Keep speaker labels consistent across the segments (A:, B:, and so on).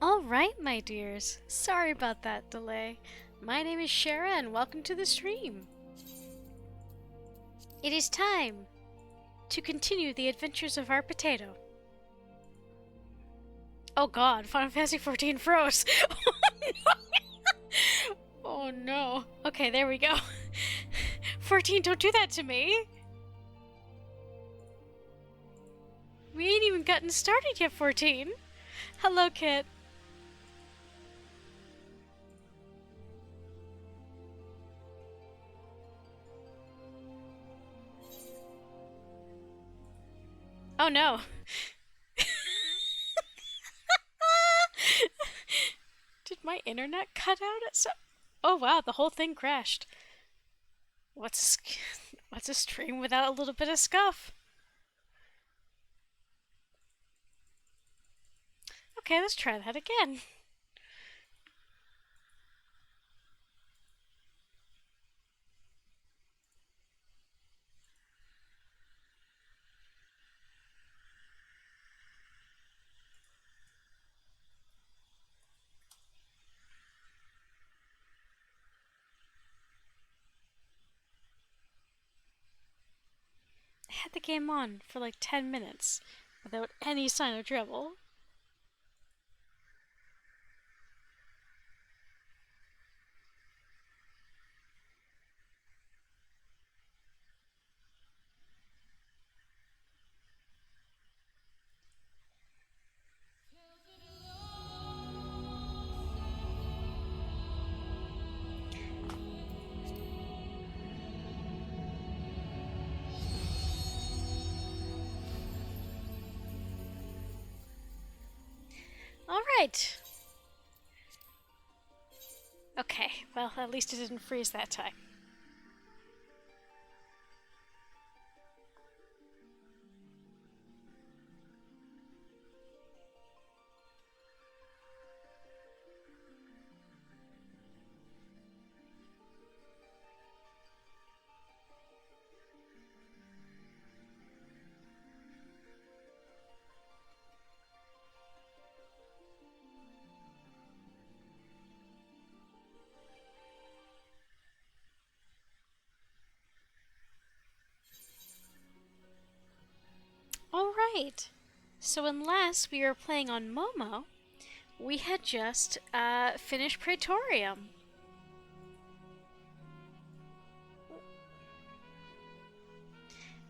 A: Alright, my dears. Sorry about that delay. My name is Shara and welcome to the stream. It is time to continue the adventures of our potato. Oh god, Final Fantasy XIV froze! Oh no. Okay, there we go. 14, don't do that to me! We ain't even gotten started yet, 14. Hello, Kit. Oh no. Did my internet cut out at some... Oh wow, the whole thing crashed. What's a stream without a little bit of scuff? Okay, let's try that again. I had the game on for like 10 minutes without any sign of trouble. Alright. Okay, well, at least it didn't freeze that time. Alright. So unless we were playing on Momo, we had just finished Praetorium.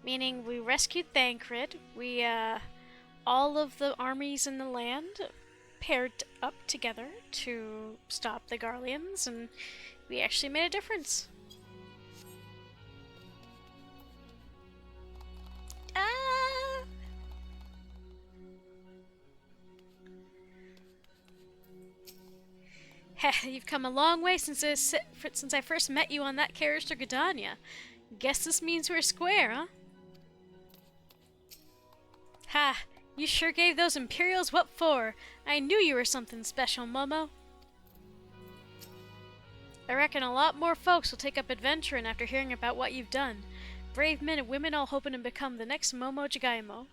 A: Meaning we rescued Thancred, we all of the armies in the land paired up together to stop the Garleans, and we actually made a difference. Heh, you've come a long way since I first met you on that carriage to Gridania. Guess this means we're square, huh? Ha! You sure gave those Imperials what for! I knew you were something special, Momo. I reckon a lot more folks will take up adventuring after hearing about what you've done. Brave men and women all hoping to become the next Momo Jagaimo.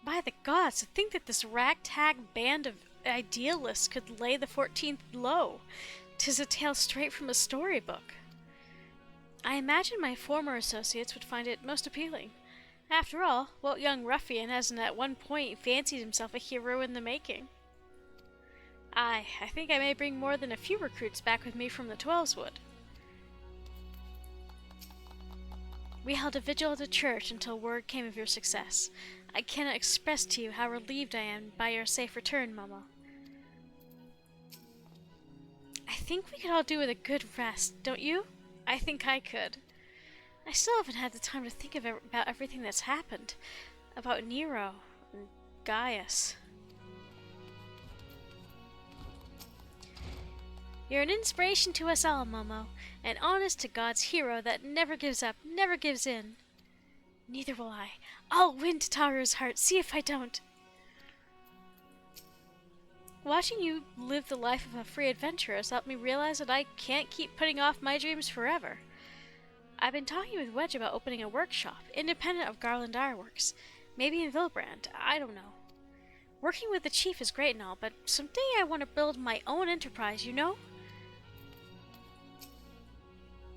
A: By the gods, to think that this ragtag band of idealists could lay the 14th low. 'Tis a tale straight from a storybook. I imagine my former associates would find it most appealing. After all, what young ruffian hasn't at one point fancied himself a hero in the making? Aye, I think I may bring more than a few recruits back with me from the Twelveswood. We held a vigil at the church until word came of your success. I cannot express to you how relieved I am by your safe return, Momo. I think we could all do with a good rest, don't you? I think I could. I still haven't had the time to think about everything that's happened. About Nero and Gaius. You're an inspiration to us all, Momo. An honest to God's hero that never gives up, never gives in. Neither will I. I'll win Tataru's heart, see if I don't. Watching you live the life of a free adventurer has helped me realize that I can't keep putting off my dreams forever. I've been talking with Wedge about opening a workshop, independent of Garland Ironworks. Maybe in Vilbrand. I don't know. Working with the chief is great and all, but someday I want to build my own enterprise, you know?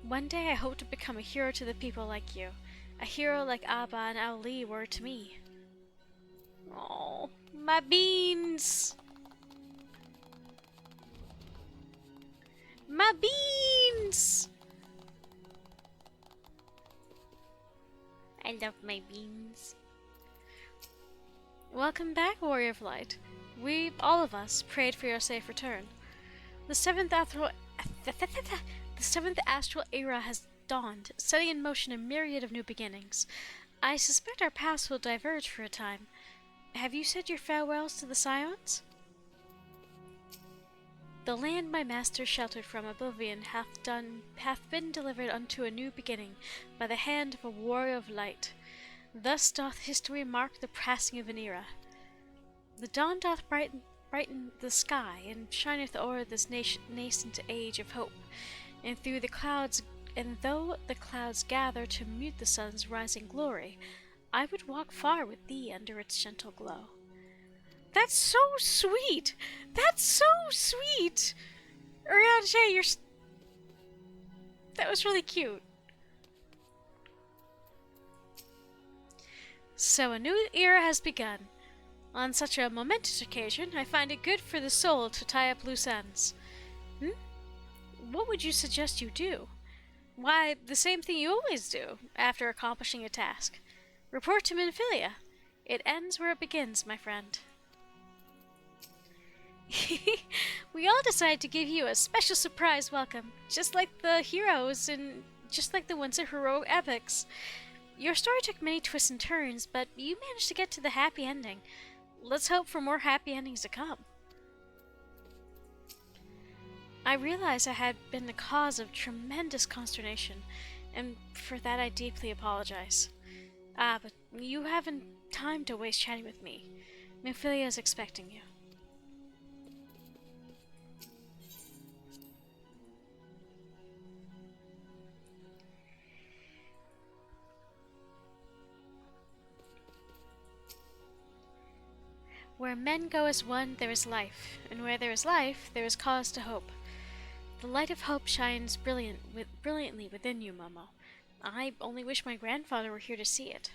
A: One day I hope to become a hero to the people like you. A hero like Abba and Ali were to me. Oh, my beans! My beans! I love my beans. Welcome back, Warrior of Light. We, all of us, prayed for your safe return. The seventh astral era has dawned, setting in motion a myriad of new beginnings. I suspect our paths will diverge for a time. Have you said your farewells to the Scions? The land my master sheltered from oblivion hath been delivered unto a new beginning by the hand of a warrior of light. Thus doth history mark the passing of an era. The dawn doth brighten the sky, and shineth o'er this nascent age of hope. And though the clouds gather to mute the sun's rising glory, I would walk far with thee under its gentle glow. That's so sweet! That's so sweet! Urianger, that was really cute. So a new era has begun. On such a momentous occasion, I find it good for the soul to tie up loose ends. What would you suggest you do? Why, the same thing you always do, after accomplishing a task. Report to Minfilia. It ends where it begins, my friend. We all decided to give you a special surprise welcome, just like the heroes and just like the ones in heroic epics. Your story took many twists and turns, but you managed to get to the happy ending. Let's hope for more happy endings to come. I realize I had been the cause of tremendous consternation, and for that I deeply apologize. But you haven't time to waste chatting with me. Minfilia is expecting you. Where men go as one, there is life, and where there is life, there is cause to hope. The light of hope shines brilliantly within you, Momo. I only wish my grandfather were here to see it.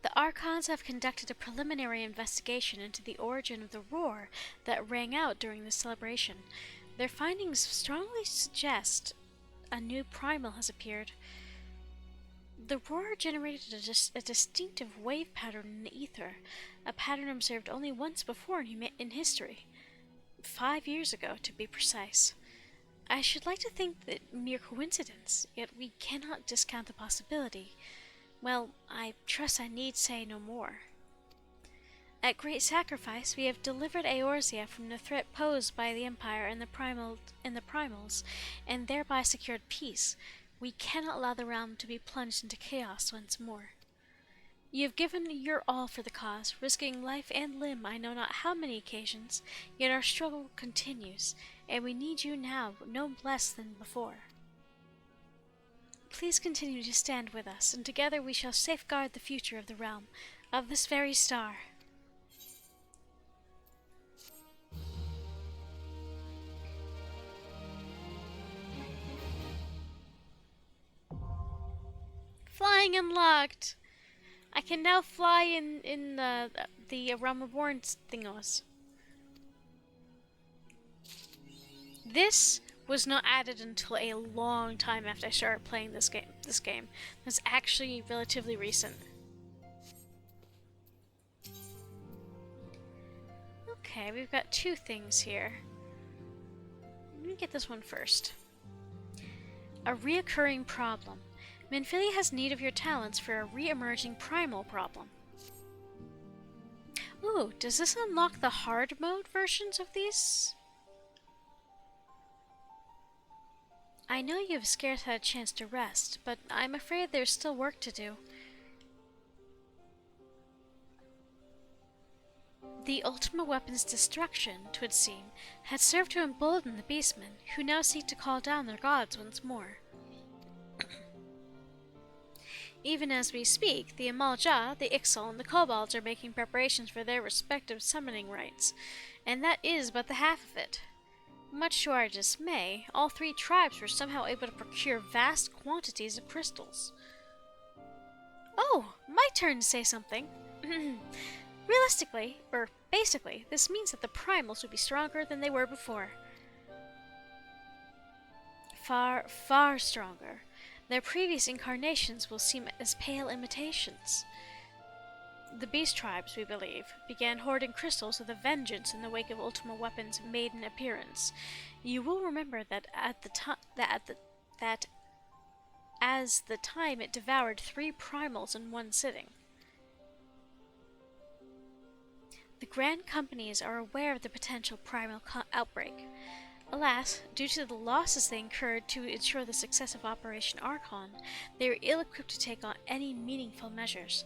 A: The Archons have conducted a preliminary investigation into the origin of the roar that rang out during the celebration. Their findings strongly suggest a new primal has appeared. The roar generated a distinctive wave pattern in the ether, a pattern observed only once before in history. 5 years ago, to be precise. I should like to think that mere coincidence, yet we cannot discount the possibility. Well, I trust I need say no more. At great sacrifice, we have delivered Eorzea from the threat posed by the Empire and the Primals, and thereby secured peace. We cannot allow the realm to be plunged into chaos once more. You have given your all for the cause, risking life and limb I know not how many occasions, yet our struggle continues, and we need you now no less than before. Please continue to stand with us, and together we shall safeguard the future of the realm, of this very star. Flying unlocked! I can now fly in the Realm of Warren thingos. This was not added until a long time after I started playing this game. It's actually relatively recent. Okay, we've got 2 things here. Let me get this one first. A reoccurring problem. Minfilia has need of your talents for a re-emerging primal problem. Ooh, does this unlock the hard mode versions of these? I know you have scarce had a chance to rest, but I'm afraid there's still work to do. The ultimate weapon's destruction, 'twould seem, had served to embolden the beastmen, who now seek to call down their gods once more. Even as we speak, the Amalja, the Ixal, and the Kobolds are making preparations for their respective summoning rites, and that is but the half of it. Much to our dismay, all three tribes were somehow able to procure vast quantities of crystals. Oh, my turn to say something. Realistically, or basically, this means that the primals will be stronger than they were before. Far, far stronger. Their previous incarnations will seem as pale imitations. The beast tribes, we believe, began hoarding crystals with a vengeance in the wake of Ultima Weapon's maiden appearance. You will remember that as the time it devoured 3 primals in one sitting. The Grand Companies are aware of the potential primal outbreak. Alas, due to the losses they incurred to ensure the success of Operation Archon, they are ill-equipped to take on any meaningful measures.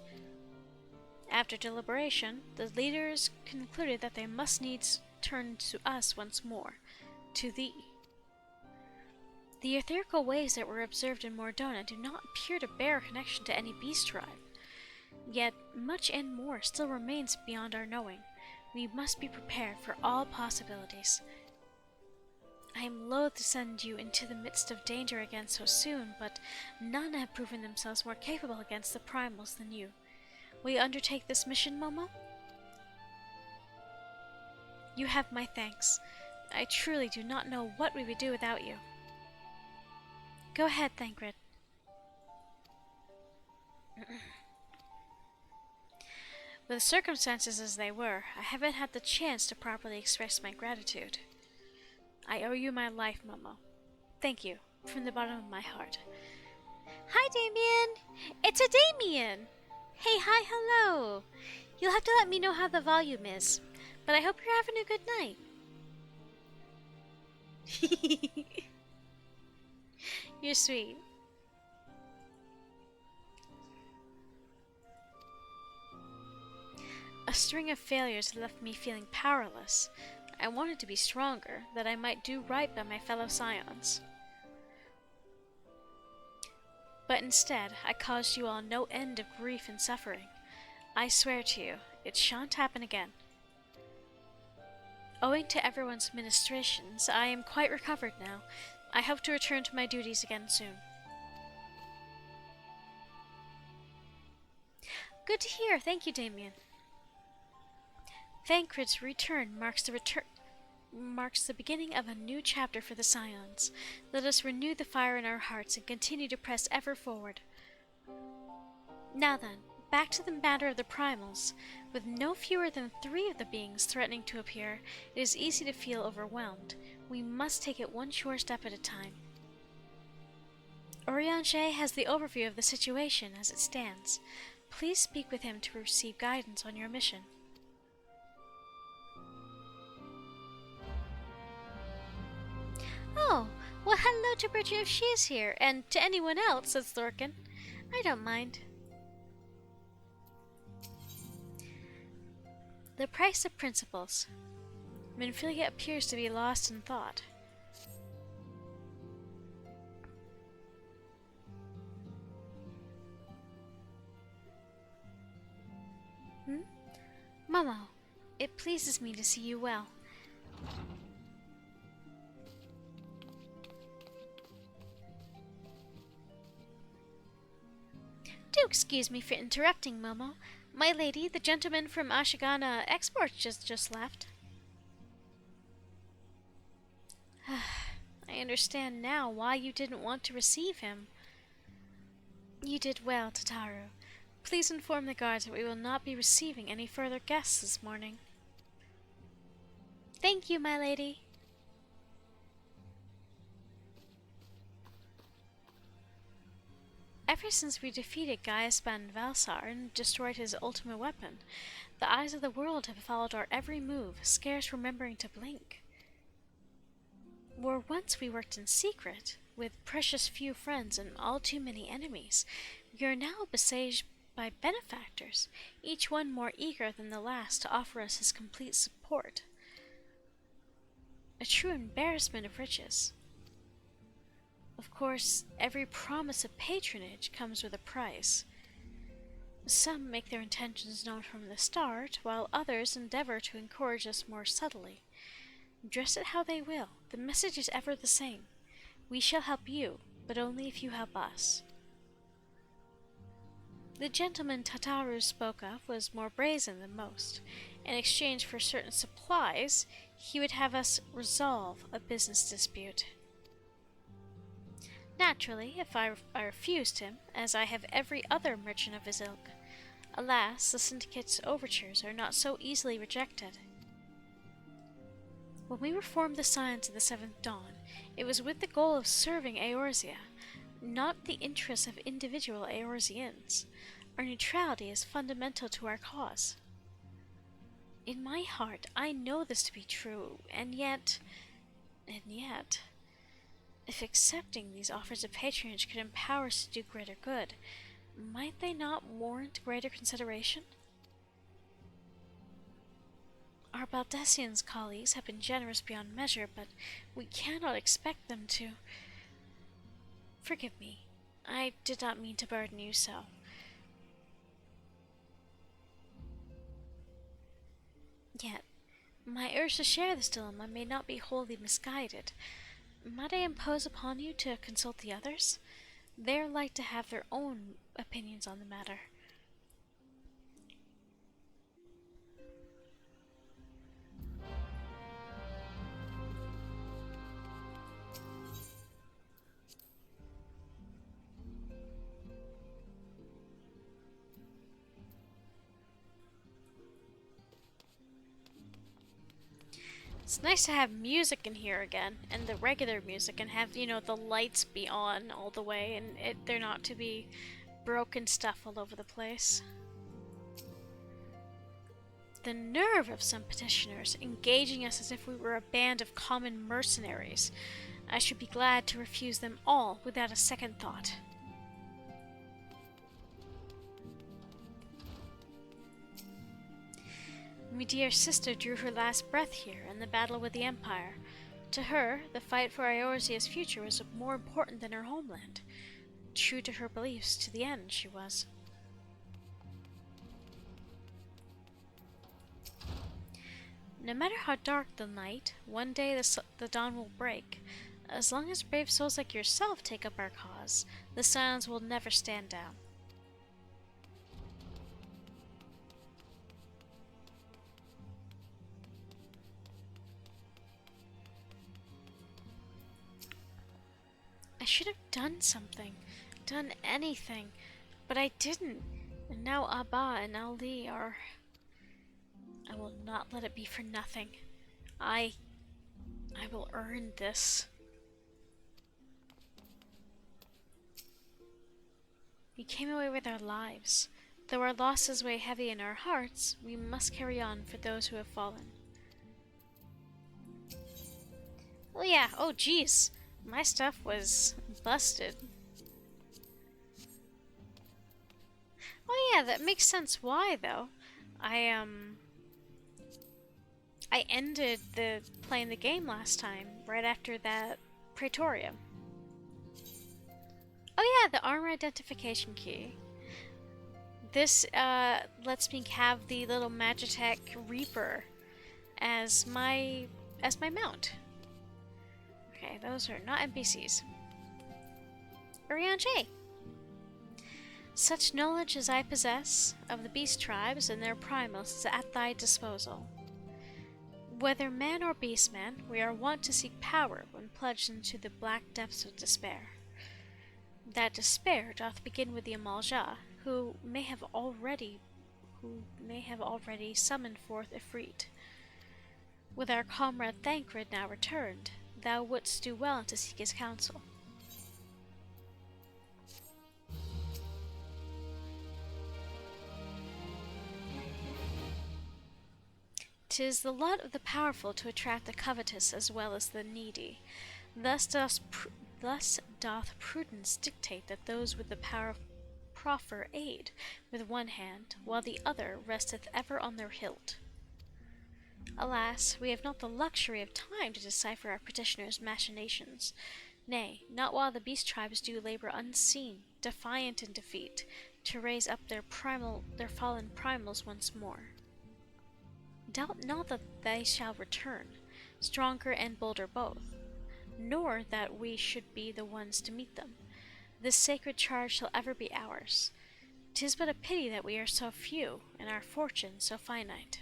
A: After deliberation, the leaders concluded that they must needs turn to us once more, to thee. The etherical waves that were observed in Mordona do not appear to bear a connection to any beast tribe. Yet, much and more still remains beyond our knowing. We must be prepared for all possibilities. I am loath to send you into the midst of danger again so soon, but none have proven themselves more capable against the primals than you. Will you undertake this mission, Momo? You have my thanks. I truly do not know what we would do without you. Go ahead, Thancred. With the circumstances as they were, I haven't had the chance to properly express my gratitude. I owe you my life, Momo. Thank you, from the bottom of my heart. Hi, Damien! It's a Damien! Hey, hi, hello! You'll have to let me know how the volume is, but I hope you're having a good night. You're sweet. A string of failures had left me feeling powerless. I wanted to be stronger, that I might do right by my fellow scions. But instead, I caused you all no end of grief and suffering. I swear to you, it shan't happen again. Owing to everyone's ministrations, I am quite recovered now. I hope to return to my duties again soon. Good to hear, thank you, Damien. Thancred's return marks the beginning of a new chapter for the Scions. Let us renew the fire in our hearts and continue to press ever forward. Now then, back to the matter of the primals. With no fewer than 3 of the beings threatening to appear, it is easy to feel overwhelmed. We must take it one sure step at a time. Orianche has the overview of the situation as it stands. Please speak with him to receive guidance on your mission. Oh, well hello to Bridget if she's here, and to anyone else, says Thorkin. I don't mind. The price of principles. Minfilia appears to be lost in thought. Momo, it pleases me to see you well. Do excuse me for interrupting, Momo. My lady, the gentleman from Ashigana Exports just left. I understand now why you didn't want to receive him. You did well, Tataru. Please inform the guards that we will not be receiving any further guests this morning. Thank you, my lady. Ever since we defeated Gaiusban Valsar and destroyed his ultimate weapon, the eyes of the world have followed our every move, scarce remembering to blink. Where once we worked in secret, with precious few friends and all too many enemies, we are now besieged by benefactors, each one more eager than the last to offer us his complete support. A true embarrassment of riches. Of course, every promise of patronage comes with a price. Some make their intentions known from the start, while others endeavor to encourage us more subtly. Dress it how they will, the message is ever the same. We shall help you, but only if you help us. The gentleman Tataru spoke of was more brazen than most. In exchange for certain supplies, he would have us resolve a business dispute. Naturally, if I refused him, as I have every other merchant of his ilk. Alas, the syndicate's overtures are not so easily rejected. When we reformed the science of the Seventh Dawn, it was with the goal of serving Eorzea, not the interests of individual Eorzeans. Our neutrality is fundamental to our cause. In my heart, I know this to be true, and yet, if accepting these offers of patronage could empower us to do greater good, might they not warrant greater consideration? Our Baldessians colleagues have been generous beyond measure, but we cannot expect them to. Forgive me. I did not mean to burden you so. Yet, my urge to share this dilemma may not be wholly misguided. Might I impose upon you to consult the others? They are like to have their own opinions on the matter. It's nice to have music in here again, and the regular music, and have, the lights be on all the way, and there not to be broken stuff all over the place. The nerve of some petitioners, engaging us as if we were a band of common mercenaries. I should be glad to refuse them all without a second thought. My dear sister drew her last breath here in the battle with the Empire. To her, the fight for Eorzea's future was more important than her homeland. True to her beliefs to the end, she was. No matter how dark the night, one day the dawn will break. As long as brave souls like yourself take up our cause, the silence will never stand down. I should have done something, done anything, but I didn't. And now Abba and Ali are... I will not let it be for nothing. I will earn this. We came away with our lives. Though our losses weigh heavy in our hearts, we must carry on for those who have fallen. Oh yeah, oh geez. My stuff was busted. Oh yeah, that makes sense why though. I ended playing the game last time, right after that Praetorium. Oh yeah, the armor identification key. This lets me have the little Magitech Reaper as my mount. Okay, those are not NPCs. Urianger. Such knowledge as I possess of the beast tribes and their primals is at thy disposal. Whether man or beastman, we are wont to seek power when plunged into the black depths of despair. That despair doth begin with the Amalja, who may have already summoned forth Ifrit. With our comrade Thancred now returned, thou wouldst do well to seek his counsel. 'Tis the lot of the powerful to attract the covetous as well as the needy. Thus doth prudence dictate that those with the proffer aid with one hand, while the other resteth ever on their hilt. Alas, we have not the luxury of time to decipher our petitioner's machinations. Nay, not while the beast tribes do labor unseen, defiant in defeat, to raise up their fallen primals once more. Doubt not that they shall return, stronger and bolder both, nor that we should be the ones to meet them. This sacred charge shall ever be ours. 'Tis but a pity that we are so few, and our fortune so finite.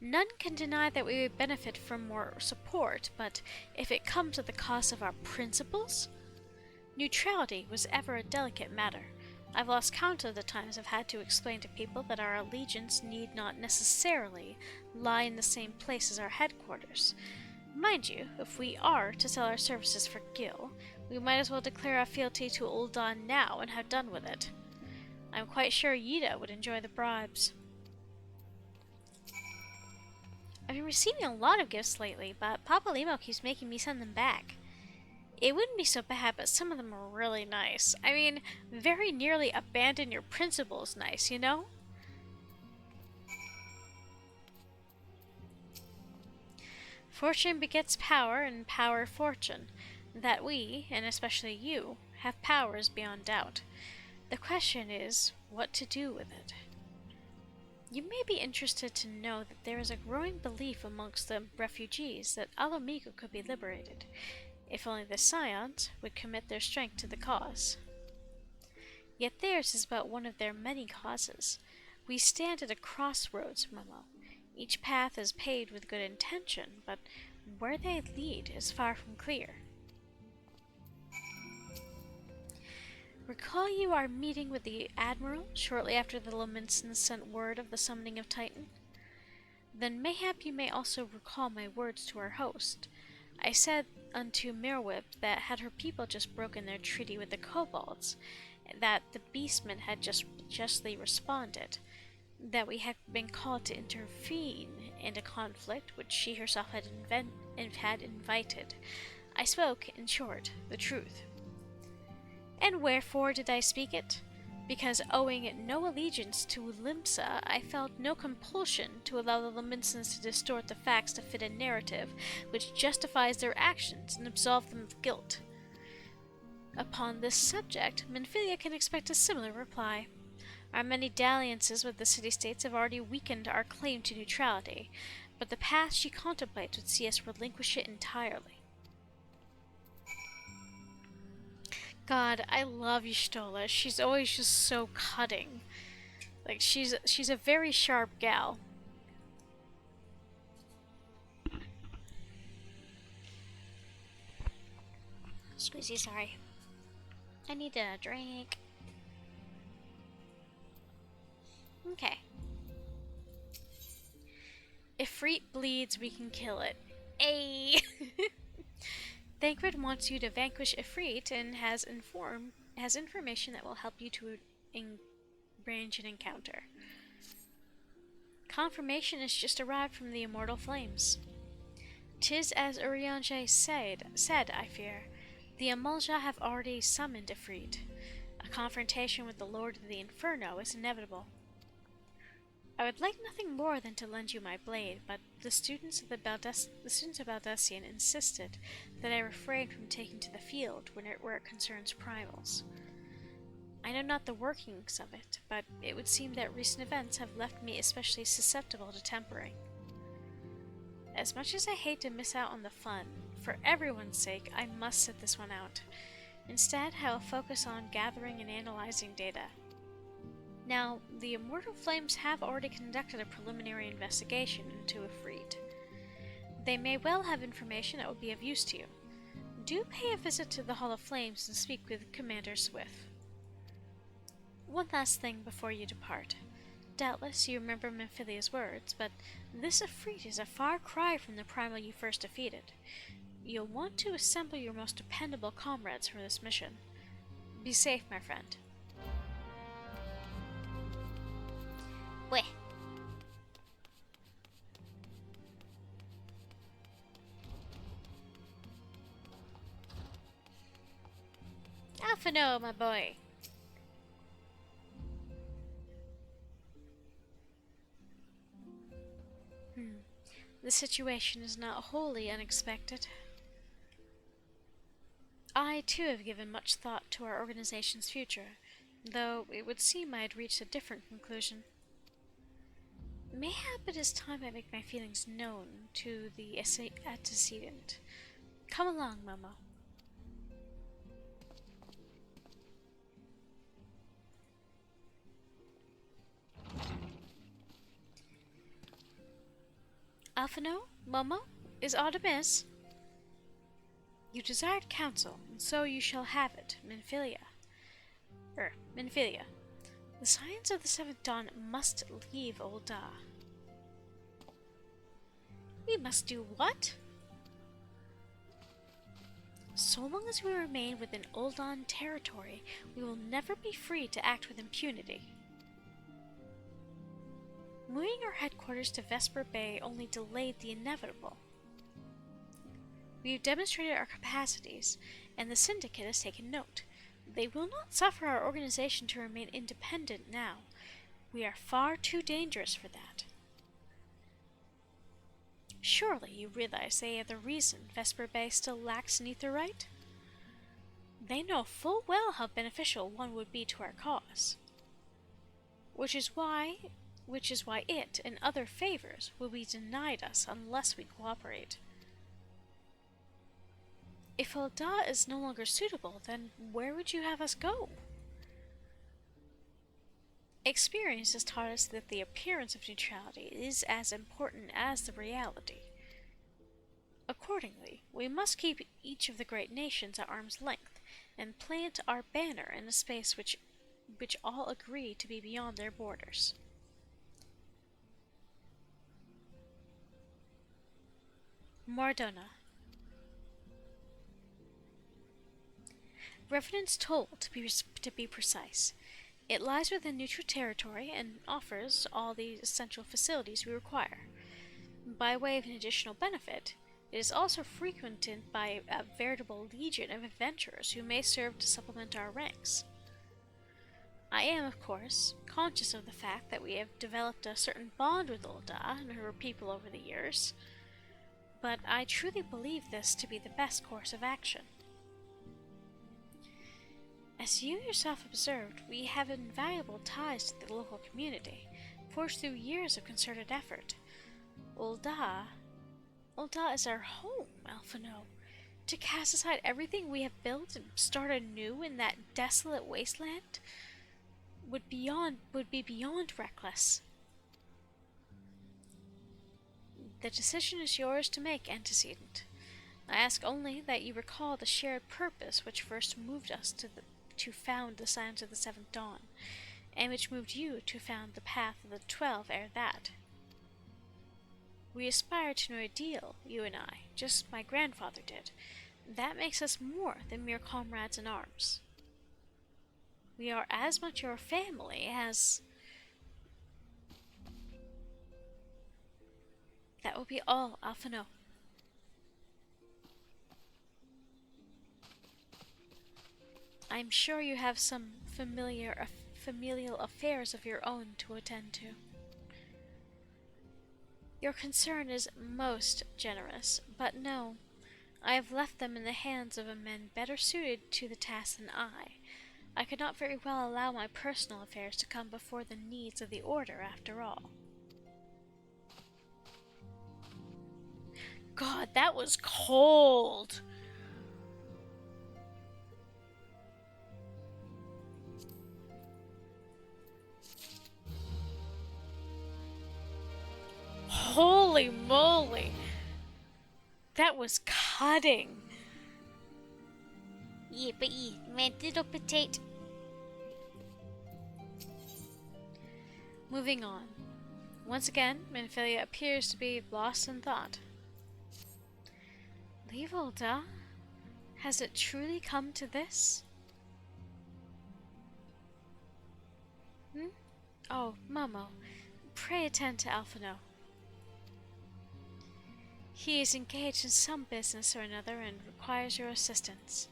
A: None can deny that we would benefit from more support, but if it comes at the cost of our principles? Neutrality was ever a delicate matter. I've lost count of the times I've had to explain to people that our allegiance need not necessarily lie in the same place as our headquarters. Mind you, if we are to sell our services for Gil, we might as well declare our fealty to Ul'dan now and have done with it. I'm quite sure Yida would enjoy the bribes. I've been receiving a lot of gifts lately, but Papa Limo keeps making me send them back. It wouldn't be so bad, but some of them are really nice. I mean, very nearly abandon your principles nice, you know? Fortune begets power, and power fortune. That we, and especially you, have power is beyond doubt. The question is, what to do with it. You may be interested to know that there is a growing belief amongst the refugees that Ala Mhigo could be liberated, if only the Scions would commit their strength to the cause. Yet theirs is but one of their many causes. We stand at a crossroads, Momo. Each path is paved with good intention, but where they lead is far from clear. Recall you our meeting with the Admiral shortly after the Laminsons sent word of the summoning of Titan? Then mayhap you may also recall my words to our host. I said unto Mirwhip that had her people just broken their treaty with the kobolds, that the beastmen had justly responded, that we had been called to intervene in a conflict which she herself had invited. I spoke, in short, the truth. And wherefore did I speak it? Because owing no allegiance to Limsa, I felt no compulsion to allow the Laminsons to distort the facts to fit a narrative which justifies their actions and absolve them of guilt. Upon this subject, Minfilia can expect a similar reply. Our many dalliances with the city-states have already weakened our claim to neutrality, but the path she contemplates would see us relinquish it entirely. God, I love Y'shtola. She's always just so cutting. Like, she's a very sharp gal. Squeezy, sorry. I need a drink. Okay. Ifrit bleeds, we can kill it. Ayy! Thancred wants you to vanquish Ifrit and has information that will help you to arrange an encounter. Confirmation has just arrived from the Immortal Flames. 'Tis as Urianger said, I fear. The Amulja have already summoned Ifrit. A confrontation with the Lord of the Inferno is inevitable. I would like nothing more than to lend you my blade, but the students of Baldesion insisted that I refrain from taking to the field where it concerns primals. I know not the workings of it, but it would seem that recent events have left me especially susceptible to tempering. As much as I hate to miss out on the fun, for everyone's sake, I must sit this one out. Instead, I will focus on gathering and analyzing data. Now, the Immortal Flames have already conducted a preliminary investigation into Ifrit. They may well have information that would be of use to you. Do pay a visit to the Hall of Flames and speak with Commander Swift. One last thing before you depart. Doubtless you remember Minfilia's words, but this Ifrit is a far cry from the primal you first defeated. You'll want to assemble your most dependable comrades for this mission. Be safe, my friend. Weh. Alphino, my boy. The situation is not wholly unexpected. I, too, have given much thought to our organization's future, though it would seem I had reached a different conclusion. Mayhap it is time I make my feelings known to the antecedent. Come along, Momo. Alphino? Momo? Is aught amiss? You desired counsel, and so you shall have it, Minfilia. Minfilia. The Scions of the Seventh Dawn must leave Ul'dah. We must do what? So long as we remain within Ul'dah territory, we will never be free to act with impunity. Moving our headquarters to Vesper Bay only delayed the inevitable. We have demonstrated our capacities, and the Syndicate has taken note. They will not suffer our organization to remain independent now. We are far too dangerous for that. Surely you realize they are the reason Vesper Bay still lacks an aetherite? They know full well how beneficial one would be to our cause. Which is why it and other favors will be denied us unless we cooperate. If Ul'dah is no longer suitable, then where would you have us go? Experience has taught us that the appearance of neutrality is as important as the reality. Accordingly, we must keep each of the great nations at arm's length, and plant our banner in a space which all agree to be beyond their borders. Mordona. Revenant's Toll, to be precise. It lies within neutral territory and offers all the essential facilities we require. By way of an additional benefit, it is also frequented by a veritable legion of adventurers who may serve to supplement our ranks. I am, of course, conscious of the fact that we have developed a certain bond with Ul'dah and her people over the years, but I truly believe this to be the best course of action. As you yourself observed, we have invaluable ties to the local community, forged through years of concerted effort. Ul'dah is our home, Alphino. To cast aside everything we have built and start anew in that desolate wasteland would be beyond reckless. The decision is yours to make, Antecedent. I ask only that you recall the shared purpose which first moved us to found the Scions of the Seventh Dawn, and which moved you to found the Path of the 12 ere that. We aspire to no ideal, you and I, just my grandfather did. That makes us more than mere comrades in arms. We are as much your family as... That will be all, Alphino. I'm sure you have some familial affairs of your own to attend to. Your concern is most generous, but no, I have left them in the hands of a man better suited to the task than I. I could not very well allow my personal affairs to come before the needs of the Order, after all. God, that was cold! Holy moly! That was cutting!
B: Yippee, my little potato.
A: Moving on. Once again, Minfilia appears to be lost in thought. Leave Ul'dah? Has it truly come to this? Oh, Momo, pray attend to Alphino. He is engaged in some business or another and requires your assistance.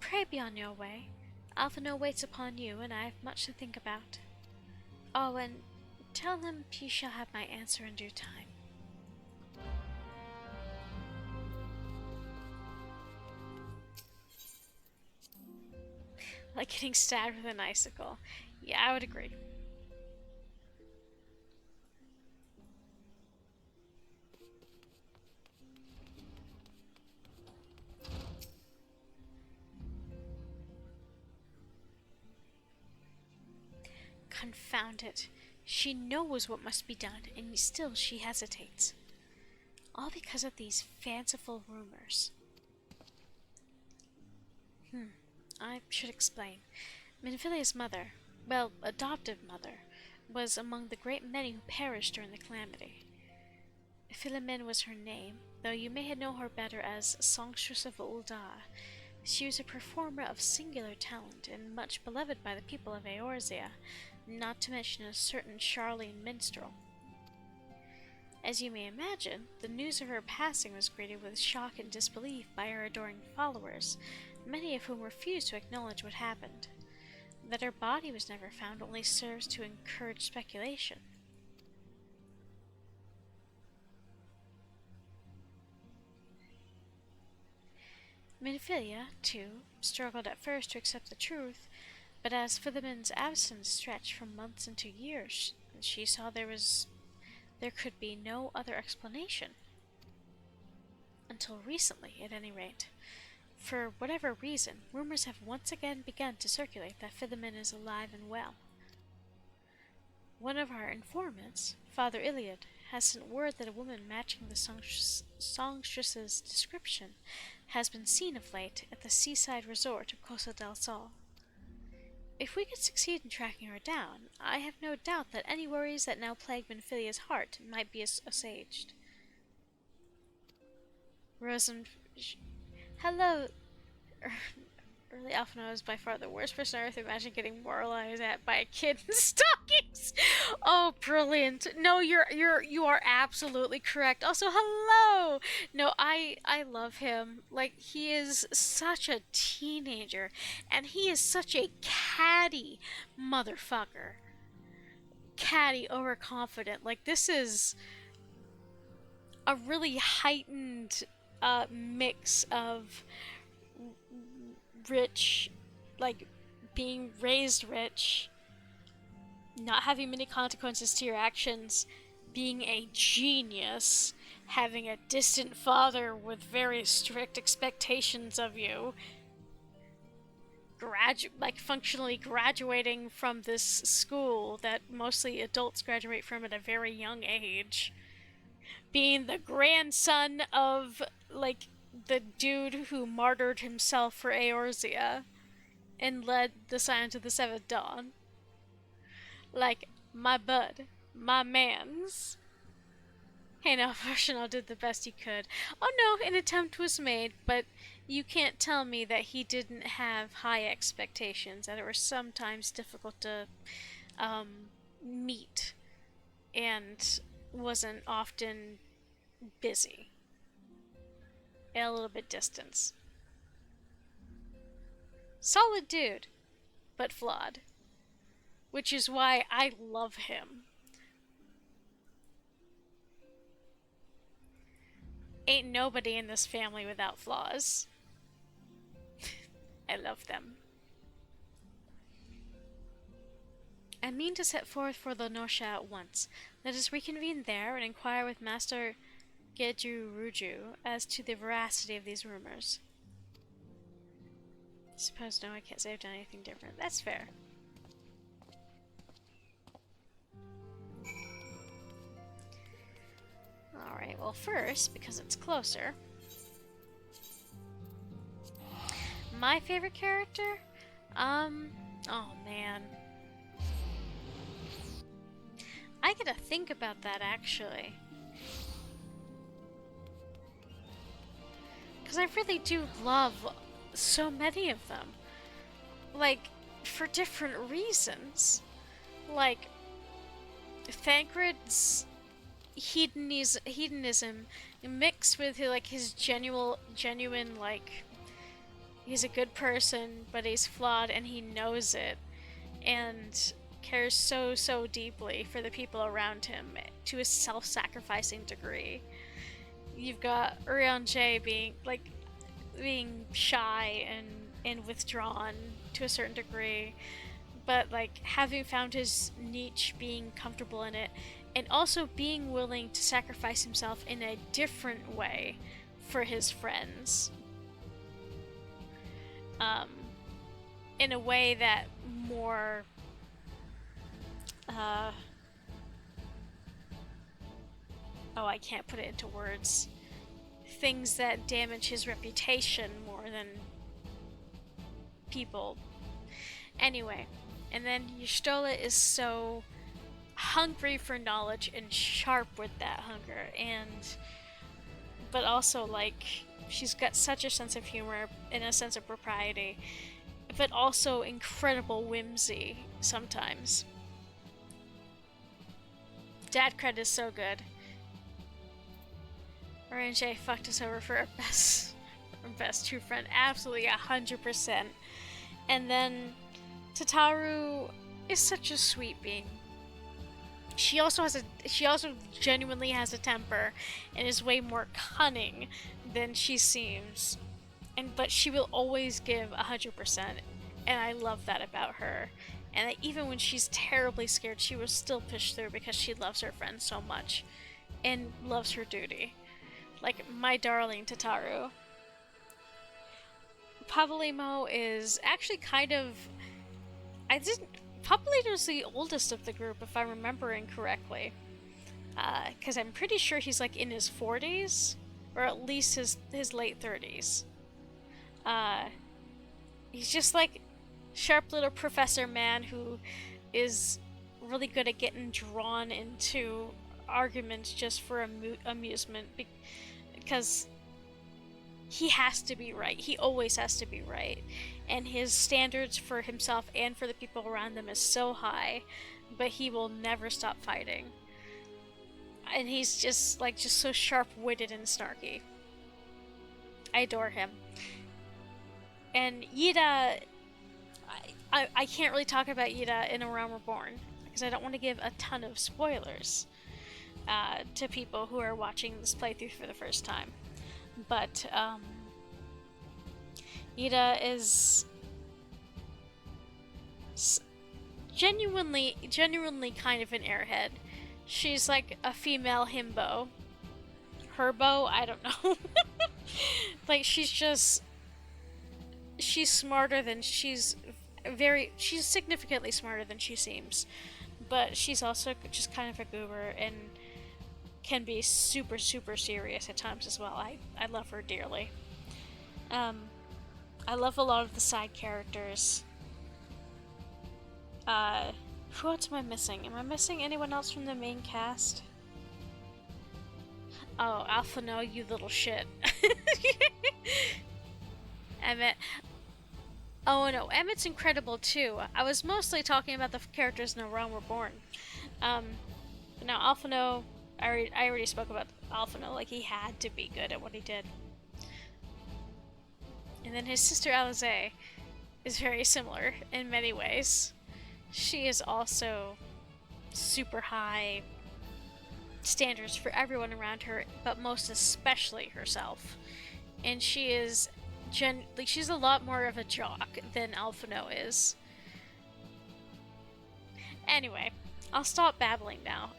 A: Pray be on your way. Alphino waits upon you, and I have much to think about. Oh, and tell him you shall have my answer in due time. Like getting stabbed with an icicle. Yeah, I would agree. Confound it. She knows what must be done, and still she hesitates. All because of these fanciful rumors. I should explain. Minfilia's mother, well, adoptive mother, was among the great many who perished during the calamity. Philomene was her name, though you may know her better as Songstress of Ul'dah. She was a performer of singular talent and much beloved by the people of Eorzea, not to mention a certain Charlene minstrel. As you may imagine, the news of her passing was greeted with shock and disbelief by her adoring followers, many of whom refused to acknowledge what happened. That her body was never found only serves to encourage speculation. Minfilia, too, struggled at first to accept the truth, but as Philomene's absence stretched from months into years, she saw there could be no other explanation. Until recently, at any rate. For whatever reason, rumors have once again begun to circulate that Philomene is alive and well. One of our informants, Father Iliad, has sent word that a woman matching the songstress's description has been seen of late at the seaside resort of Costa del Sol. If we could succeed in tracking her down, I have no doubt that any worries that now plague Minfilia's heart might be assuaged. Hello. Early Alphino is by far the worst person on earth. Imagine getting moralized at by a kid in stockings. Oh, brilliant! No, you are absolutely correct. Also, hello. No, I love him. Like, he is such a teenager, and he is such a catty motherfucker. Catty, overconfident. Like, this is a really heightened mix of rich, like being raised rich, not having many consequences to your actions, being a genius, having a distant father with very strict expectations of you, functionally graduating from this school that mostly adults graduate from at a very young age, being the grandson of, like, the dude who martyred himself for Eorzea and led the Scions of the Seventh Dawn. Like, my bud, my mans. Hey, now, Varshanal did the best he could. Oh no, an attempt was made, but you can't tell me that he didn't have high expectations, that it were sometimes difficult to meet, and wasn't often busy. And a little bit distance. Solid dude, but flawed. Which is why I love him. Ain't nobody in this family without flaws. I love them. I mean to set forth for the Norsha at once. Let us reconvene there and inquire with Master Gedruruju as to the veracity of these rumors. Suppose no, I can't say I've done anything different. That's fair. Alright, well first, because it's closer, my favorite character? Oh man. I gotta think about that, actually. Because I really do love so many of them. Like, for different reasons. Like, Thancred's hedonism mixed with, like, his genuine, like, He's a good person, but he's flawed and he knows it, and cares so deeply for the people around him to a self-sacrificing degree. You've got Urianger being shy and withdrawn to a certain degree, but like having found his niche, being comfortable in it, and also being willing to sacrifice himself in a different way for his friends. In a way that more I can't put it into words. Things that damage his reputation more than people. Anyway, and then Y'shtola is so hungry for knowledge and sharp with that hunger, but also like she's got such a sense of humor and a sense of propriety, but also incredible whimsy sometimes. Dad cred is so good. Urianger fucked us over for our best true friend, absolutely 100%. And then Tataru is such a sweet being. She also genuinely has a temper and is way more cunning than she seems. But she will always give 100%, and I love that about her. And that even when she's terribly scared, she will still push through because she loves her friend so much and loves her duty. Like my darling Tataru. Papalymo is actually kind of... Papalymo's the oldest of the group, if I'm remembering correctly. Because I'm pretty sure he's like in his 40s, or at least his late 30s. He's just like sharp little professor man who is really good at getting drawn into arguments just for amusement, because he has to be right. He always has to be right. And his standards for himself and for the people around him is so high, but he will never stop fighting. And he's just so sharp-witted and snarky. I adore him. And Yida, I can't really talk about Yida in A Realm Reborn, because I don't want to give a ton of spoilers to people who are watching this playthrough for the first time. But Yida is genuinely kind of an airhead. She's like a female himbo. Herbo? I don't know. Like she's smarter than she's significantly smarter than she seems. But she's also just kind of a goober and can be super serious at times as well. I love her dearly. I love a lot of the side characters. Who else am I missing? Am I missing anyone else from the main cast? Oh, Alphino, you little shit. Emmett. Oh no, Emmett's incredible too. I was mostly talking about the characters in A Realm Reborn. But now Alphino, I already spoke about Alphino, like he had to be good at what he did. And then his sister Alize is very similar in many ways. She is also super high standards for everyone around her, but most especially herself. And she is she's a lot more of a jock than Alphino is. Anyway, I'll stop babbling now.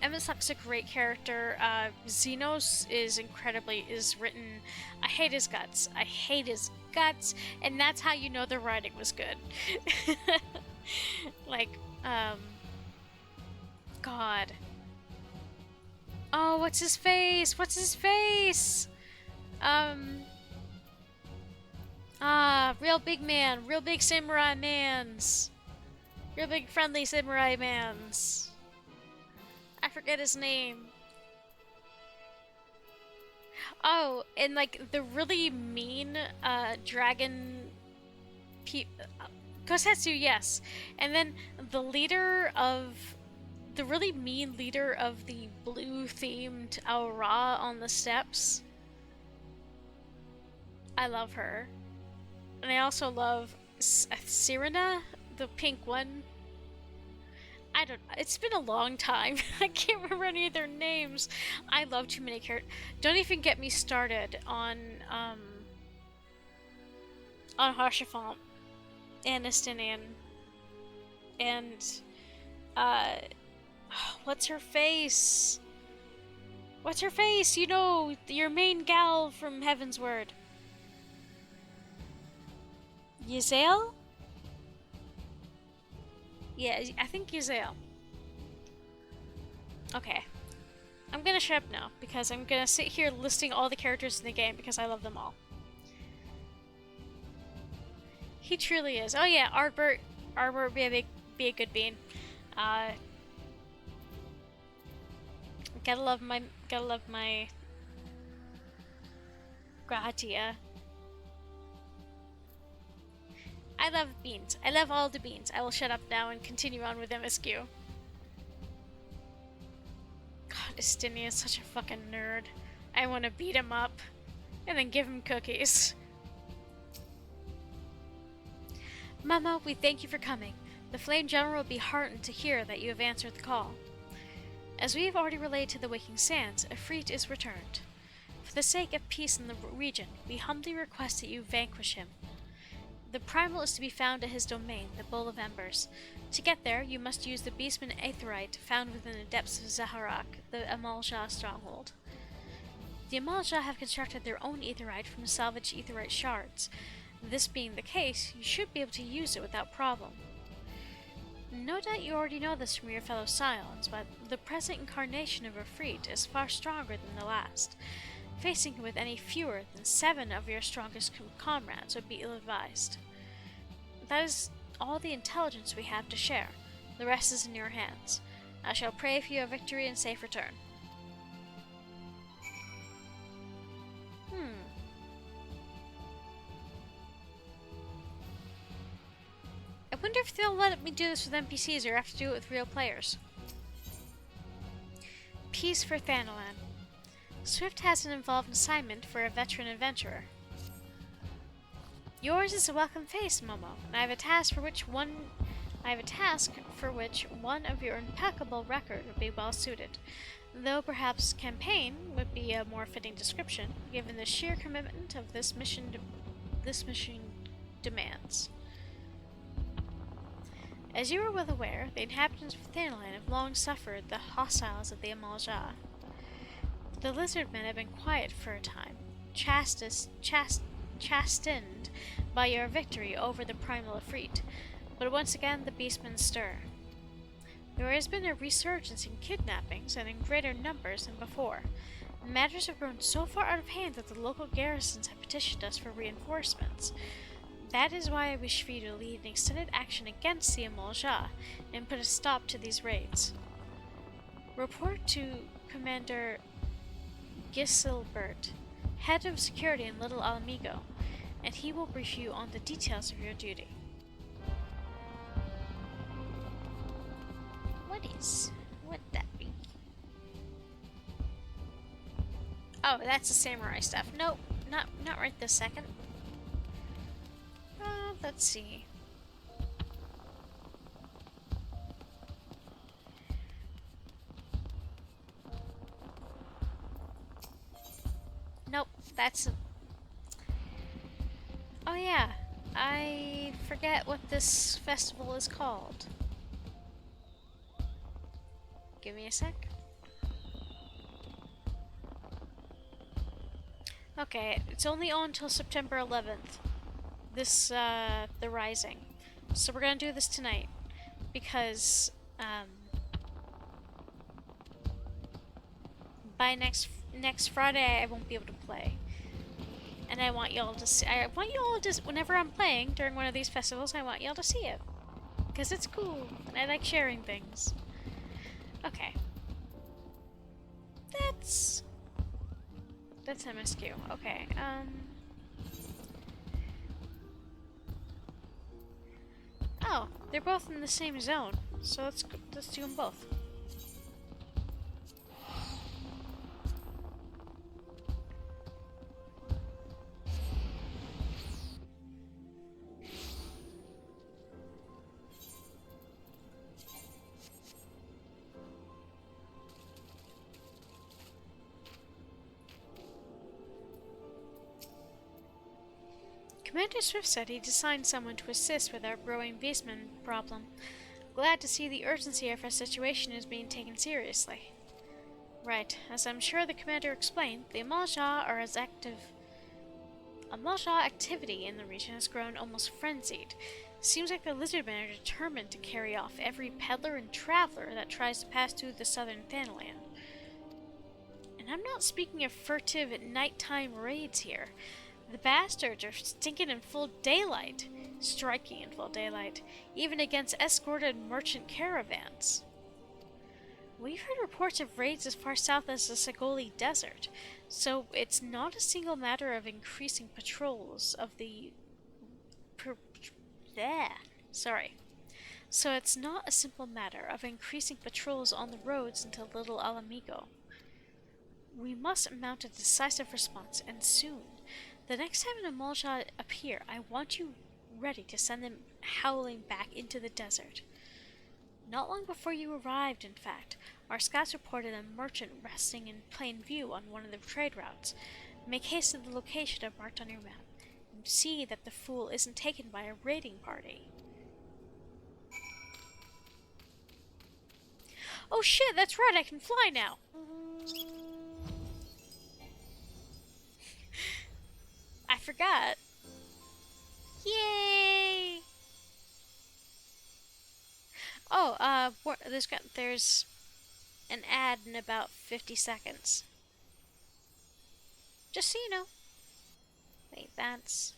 A: Emmett Suck's a great character. Xenos is written... I hate his guts. And that's how you know the writing was good. God. Oh, what's his face? Real big man. Real big samurai mans. Real big friendly samurai mans. I forget his name. Oh, and like the really mean dragon Kosetsu, yes. And then the really mean leader of the blue-themed ARR on the steps. I love her. And I also love Sirena, the pink one. I don't. It's been a long time. I can't remember any of their names. I love too many characters. Don't even get me started on Harshafant and Estinian and uh, what's her face? What's her face? You know, your main gal from Heaven's Word. Yzael? Yeah, I think Yzael. Okay. I'm gonna shut up now, because I'm gonna sit here listing all the characters in the game, because I love them all. He truly is. Oh yeah, Arbor would be a good bean. Gotta love my Gratia. I love beans. I love all the beans. I will shut up now and continue on with MSQ. God, Estinian is such a fucking nerd. I want to beat him up and then give him cookies. Mama, we thank you for coming. The Flame General will be heartened to hear that you have answered the call. As we have already relayed to the Waking Sands, Ifrit is returned. For the sake of peace in the region, we humbly request that you vanquish him. The Primal is to be found at his domain, the Bowl of Embers. To get there, you must use the Beastman Aetherite found within the depths of Zaharak, the Amalja stronghold. The Amalja have constructed their own Aetherite from salvaged Aetherite shards. This being the case, you should be able to use it without problem. No doubt you already know this from your fellow Scions, but the present incarnation of Ifrit is far stronger than the last. Facing him with any fewer than 7 of your strongest comrades would be ill-advised. That is all the intelligence we have to share. The rest is in your hands. I shall pray for your victory and safe return. I wonder if they'll let me do this with NPCs or have to do it with real players. Peace for Thanalan. Swift has an involved assignment for a veteran adventurer. Yours is a welcome face, Momo, and I have a task for which one of your impeccable record would be well suited. Though perhaps campaign would be a more fitting description, given the sheer commitment of this mission demands. As you are well aware, the inhabitants of Thanalan have long suffered the hostiles of the Amalja. The lizard men have been quiet for a time, chastened by your victory over the primal Ifrit, but once again the beastmen stir. There has been a resurgence in kidnappings and in greater numbers than before. Matters have grown so far out of hand that the local garrisons have petitioned us for reinforcements. That is why I wish for you to lead an extended action against the Amalja and put a stop to these raids. Report to Commander Gisilbert, head of security in Little Alamigo, and he will brief you on the details of your duty.
B: Would that be?
A: Oh, that's the samurai stuff. Nope, not right this second. Let's see. Nope, that's... Oh yeah, I forget what this festival is called. Give me a sec. Okay, it's only on until September 11th. This, the Rising. So we're gonna do this tonight. Because, by next Friday I won't be able to play. And I want y'all to see, whenever I'm playing during one of these festivals, I want y'all to see it. Because it's cool, and I like sharing things. Okay. That's MSQ. Okay, Oh, they're both in the same zone, so let's do them both. Commander Swift said he'd assigned someone to assist with our growing baseman problem. Glad to see the urgency of our situation is being taken seriously. Right, as I'm sure the commander explained, the Amalja are as active. Amalja activity in the region has grown almost frenzied. Seems like the lizardmen are determined to carry off every peddler and traveler that tries to pass through the southern Thanalan. And I'm not speaking of furtive nighttime raids here. The bastards are stinking in full daylight, striking in full daylight, even against escorted merchant caravans. We've heard reports of raids as far south as the Sagoli Desert, so it's not a single matter of increasing patrols of the... So it's not a simple matter of increasing patrols on the roads into Little Alamigo. We must mount a decisive response, and soon. The next time an Amalja appear, I want you ready to send them howling back into the desert. Not long before you arrived, in fact, our scouts reported a merchant resting in plain view on one of the trade routes. Make haste to the location I've marked on your map, and see that the fool isn't taken by a raiding party. Oh shit, that's right, I can fly now! I forgot. Yay! Oh, there's an ad in about 50 seconds. Just so you know. Wait, that's...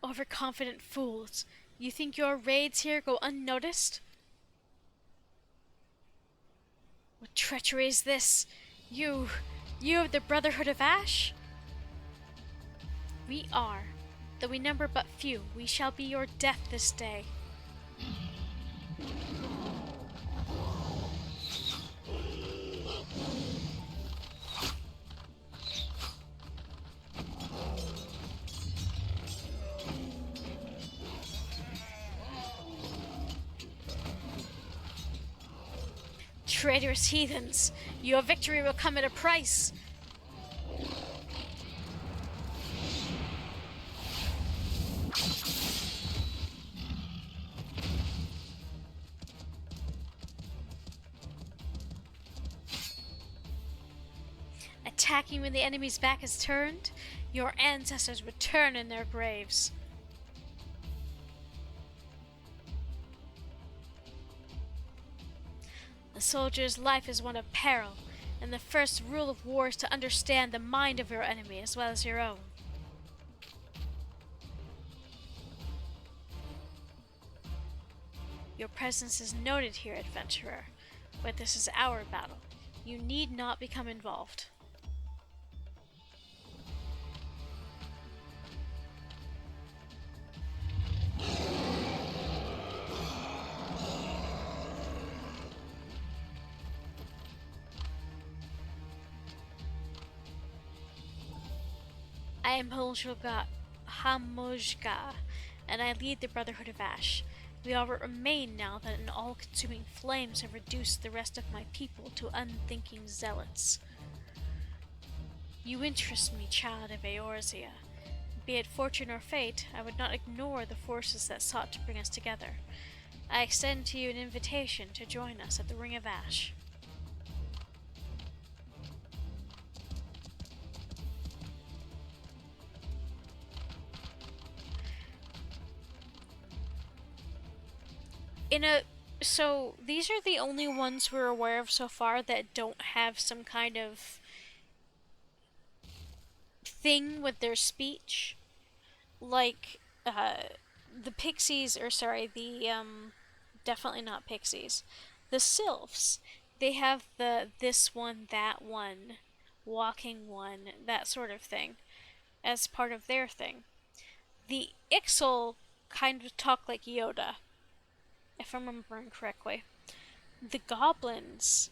A: Overconfident fools. You think your raids here go unnoticed? What treachery is this? You of the Brotherhood of Ash? We are. Though we number but few, we shall be your death this day. Traitorous heathens! Your victory will come at a price! Attacking when the enemy's back is turned? Your ancestors return in their graves. A soldier's life is one of peril, and the first rule of war is to understand the mind of your enemy as well as your own. Your presence is noted here, adventurer, but this is our battle. You need not become involved. I am Hamojga, and I lead the Brotherhood of Ash. We all remain now that an all-consuming flames have reduced the rest of my people to unthinking zealots. You interest me, child of Eorzea. Be it fortune or fate, I would not ignore the forces that sought to bring us together. I extend to you an invitation to join us at the Ring of Ash. So these are the only ones we're aware of so far that don't have some kind of thing with their speech. Like, the pixies, or sorry, definitely not pixies. The sylphs, they have the this one, that one, walking one, that sort of thing, as part of their thing. The Ixal kind of talk like Yoda, if I'm remembering correctly. The goblins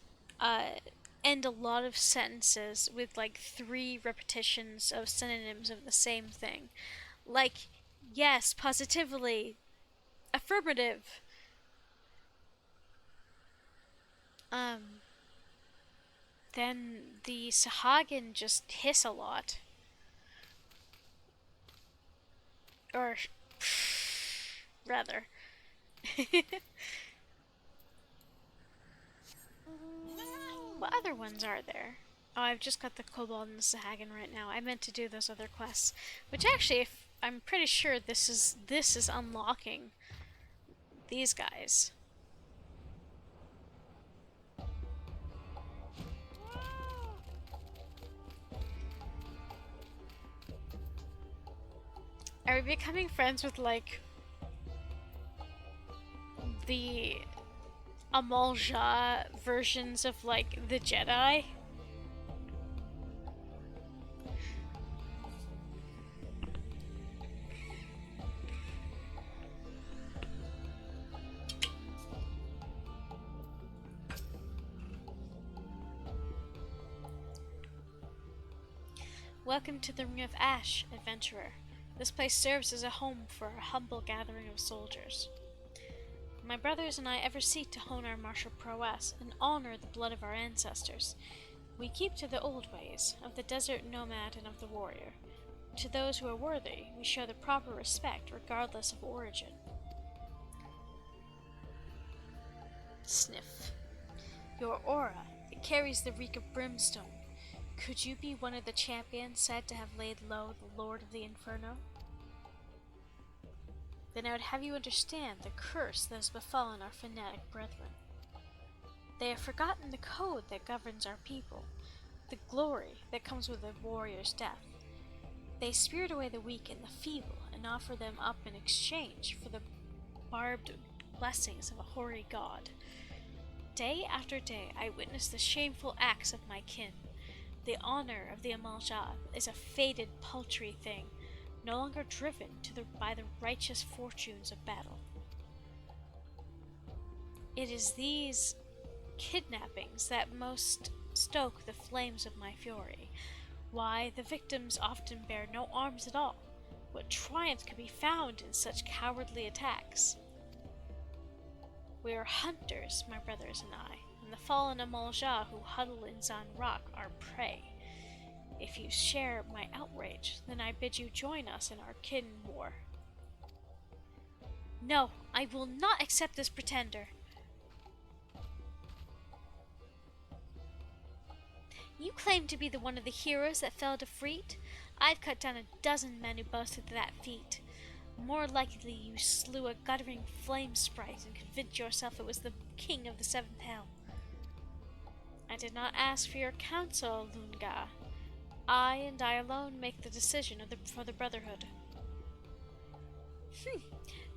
A: end a lot of sentences with like 3 repetitions of synonyms of the same thing. Like, yes, positively, affirmative. Um, then the Sahagin just hiss a lot. Or, rather. What other ones are there? Oh, I've just got the Kobold and the Sahagin right now. I meant to do those other quests, which actually, if I'm pretty sure this is unlocking these guys. Are we becoming friends with like the Amalja versions of like the Jedi? Welcome to the Ring of Ash, adventurer. This place serves as a home for a humble gathering of soldiers. My brothers and I ever seek to hone our martial prowess and honor the blood of our ancestors. We keep to the old ways, of the desert nomad and of the warrior. To those who are worthy, we show the proper respect regardless of origin. Sniff. Your aura, it carries the reek of brimstone. Could you be one of the champions said to have laid low the Lord of the Inferno? Then I would have you understand the curse that has befallen our fanatic brethren. They have forgotten the code that governs our people, the glory that comes with a warrior's death. They spirit away the weak and the feeble and offer them up in exchange for the barbed blessings of a hoary god. Day after day I witness the shameful acts of my kin. The honor of the Amalja is a faded, paltry thing, no longer driven by the righteous fortunes of battle. It is these kidnappings that most stoke the flames of my fury. Why, the victims often bear no arms at all. What triumph could be found in such cowardly attacks? We are hunters, my brothers and I, and the fallen Amalja who huddle in Zan Rock are prey. If you share my outrage, then I bid you join us in our kin war. No, I will not accept this pretender. You claim to be the one of the heroes that fell defeat? I've cut down a dozen men who boasted that feat. More likely you slew a guttering flame sprite and convinced yourself it was the king of the seventh hell. I did not ask for your counsel, Lunga. I and I alone make the decision for the Brotherhood.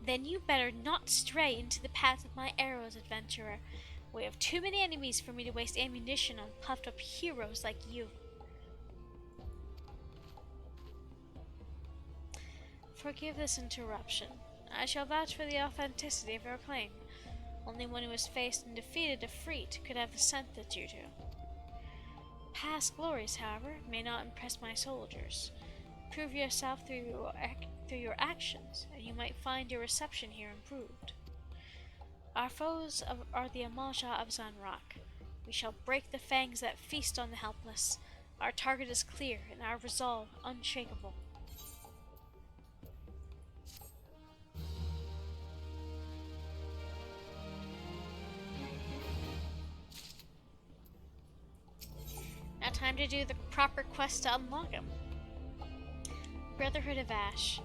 A: Then you better not stray into the path of my arrows, adventurer. We have too many enemies for me to waste ammunition on puffed up heroes like you. Forgive this interruption. I shall vouch for the authenticity of your claim. Only one who has faced and defeated a Freet could have the scent that you do. Past glories, however, may not impress my soldiers. Prove yourself through your actions, and you might find your reception here improved. Our foes are the Amalja of Zan Rock. We shall break the fangs that feast on the helpless. Our target is clear, and our resolve unshakable. Now time to do the proper quest to unlock him. Brotherhood of Ash.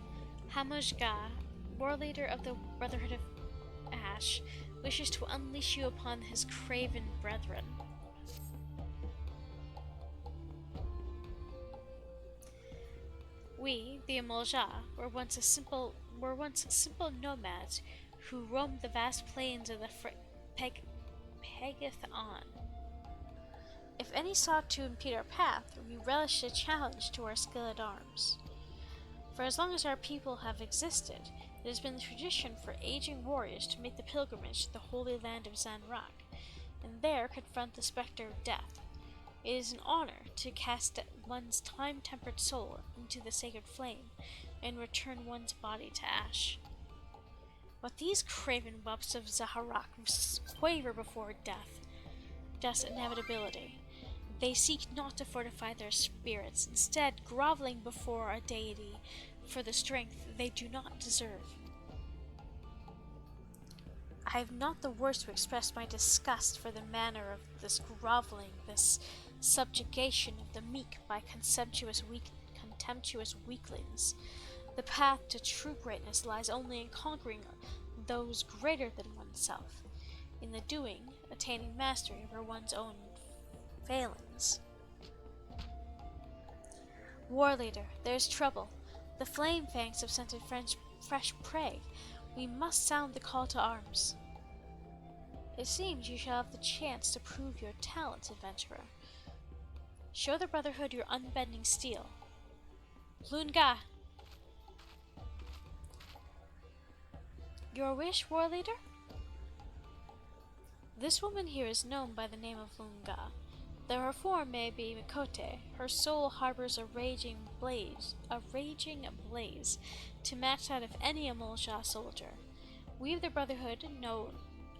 A: Hamujga, war leader of the Brotherhood of Ash, wishes to unleash you upon his craven brethren. We, the Amolja, were once simple nomads who roamed the vast plains of the Pegathon. If any sought to impede our path, we relished a challenge to our skilled arms. For as long as our people have existed, it has been the tradition for aging warriors to make the pilgrimage to the holy land of Zanrak, and there confront the specter of death. It is an honor to cast one's time-tempered soul into the sacred flame and return one's body to ash. But these craven whelps of Zaharak quaver before death's inevitability. They seek not to fortify their spirits, instead groveling before a deity for the strength they do not deserve. I have not the words to express my disgust for the manner of this groveling, this subjugation of the meek by contemptuous weaklings. The path to true greatness lies only in conquering those greater than oneself, in the doing, attaining mastery over one's own failings. War leader, there's trouble. The flame fangs have scented fresh prey. We must sound the call to arms. It seems you shall have the chance to prove your talents, adventurer. Show the Brotherhood your unbending steel. Lunga! Your wish, war leader? This woman here is known by the name of Lunga. Though her form may be Mikote, her soul harbors a raging blaze to match that of any Amolja soldier. We of the Brotherhood know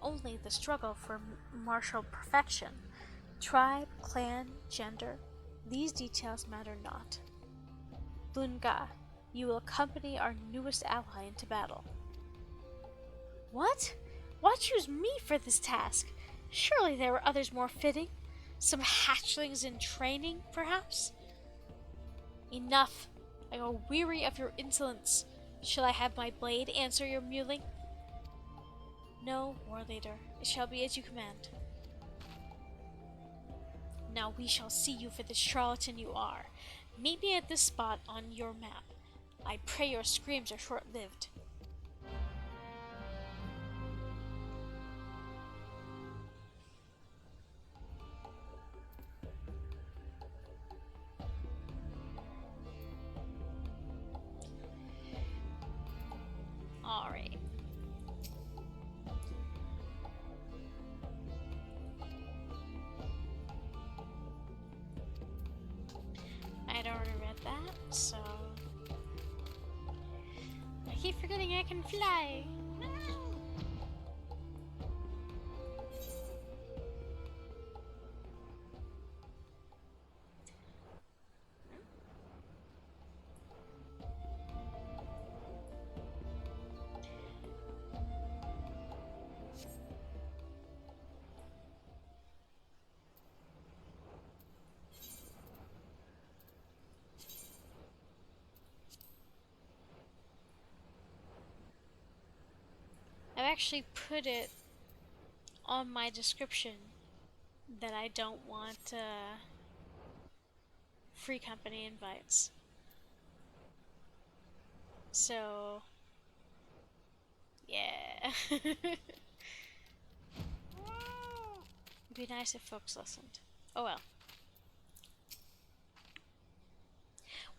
A: only the struggle for martial perfection. Tribe, clan, gender, these details matter not. Lunga, you will accompany our newest ally into battle. What? Why choose me for this task? Surely there were others more fitting. Some hatchlings in training, perhaps? Enough! I grow weary of your insolence. Shall I have my blade answer your mewling? No, war leader. It shall be as you command. Now we shall see you for the charlatan you are. Meet me at this spot on your map. I pray your screams are short-lived. Alright. I'd already read that, so I keep forgetting I can fly. I've actually put it on my description that I don't want free company invites. So, yeah. It'd be nice if folks listened. Oh well.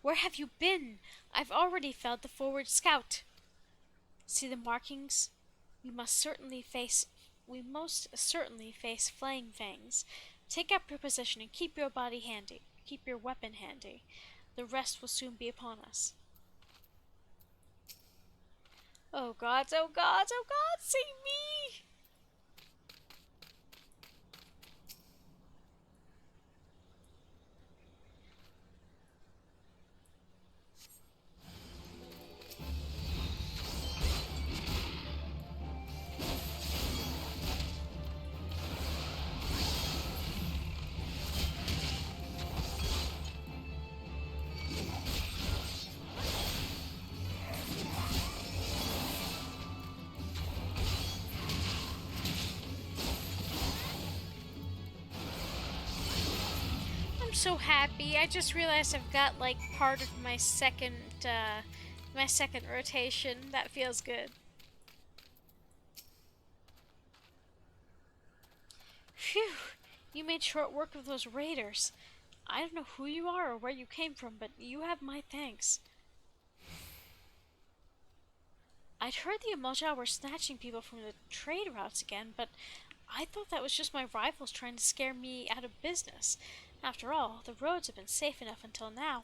A: Where have you been? I've already felled the forward scout. See the markings? We most certainly face flaying fangs. Take up your position and keep your body handy. Keep your weapon handy. The rest will soon be upon us. Oh gods, oh gods, oh gods, save me! so happy. I just realized I've got like part of my second rotation. That feels good. Phew, you made short work of those raiders. I don't know who you are or where you came from, but you have my thanks. I'd heard the Amalja were snatching people from the trade routes again, but I thought that was just my rivals trying to scare me out of business. After all, the roads have been safe enough until now.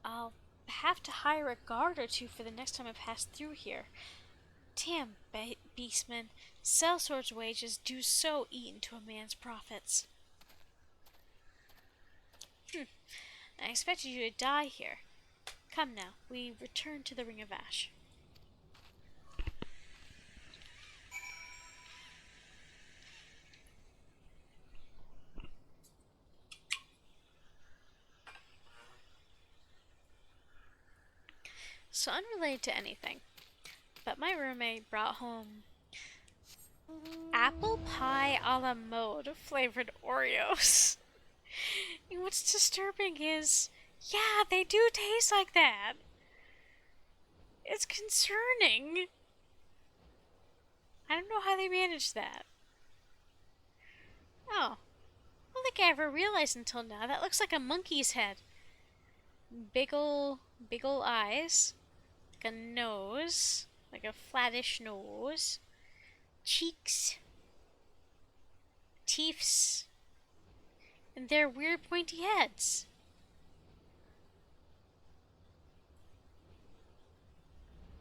A: I'll have to hire a guard or two for the next time I pass through here. Damn beastmen, sellsword's wages do so eat into a man's profits. I expected you to die here. Come now, we return to the Ring of Ash. So unrelated to anything, but my roommate brought home apple pie a la mode flavored Oreos. And what's disturbing is, yeah, they do taste like that. It's concerning. I don't know how they managed that. Oh, I don't think I ever realized until now. That looks like a monkey's head. Big ol' eyes. Like a nose. Like a flattish nose. Cheeks. Teeths. And their weird pointy heads.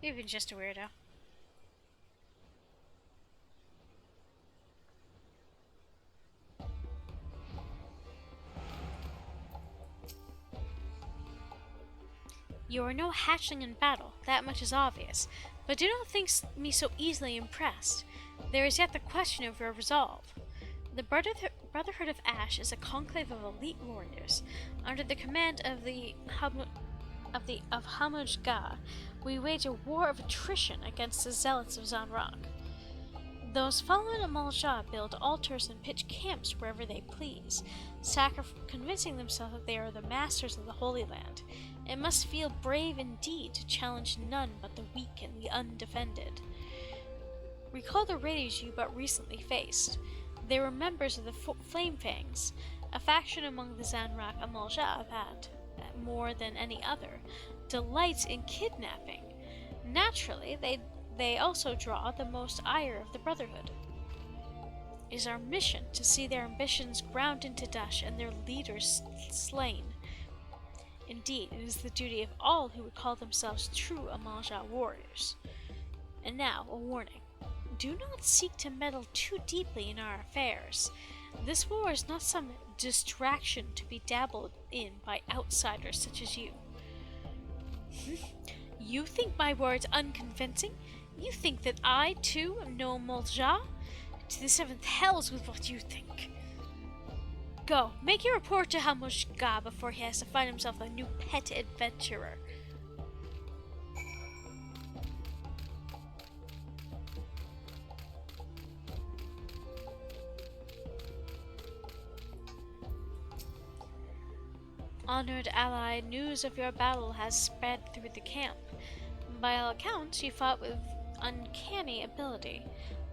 A: Maybe just a weirdo. You are no hatchling in battle, that much is obvious, but do not think me so easily impressed. There is yet the question of your resolve. The Brotherhood of Ash is a conclave of elite warriors. Under the command of Hamujga, we wage a war of attrition against the zealots of Zanrak. Those following Amalja build altars and pitch camps wherever they please, convincing themselves that they are the masters of the Holy Land. It must feel brave indeed to challenge none but the weak and the undefended. Recall the raiders you but recently faced. They were members of the Flame Fangs, a faction among the Zanrak Amalja that, more than any other, delights in kidnapping. Naturally, they also draw the most ire of the Brotherhood. It is our mission to see their ambitions ground into dust and their leaders slain. Indeed, it is the duty of all who would call themselves true Amalja warriors. And now, a warning. Do not seek to meddle too deeply in our affairs. This war is not some distraction to be dabbled in by outsiders such as you. You think my words unconvincing? You think that I, too, am no Amalja? To the seventh hells with what you think. Go, make your report to Hamujga before he has to find himself a new pet adventurer. Honored ally, news of your battle has spread through the camp. By all accounts, you fought with uncanny ability,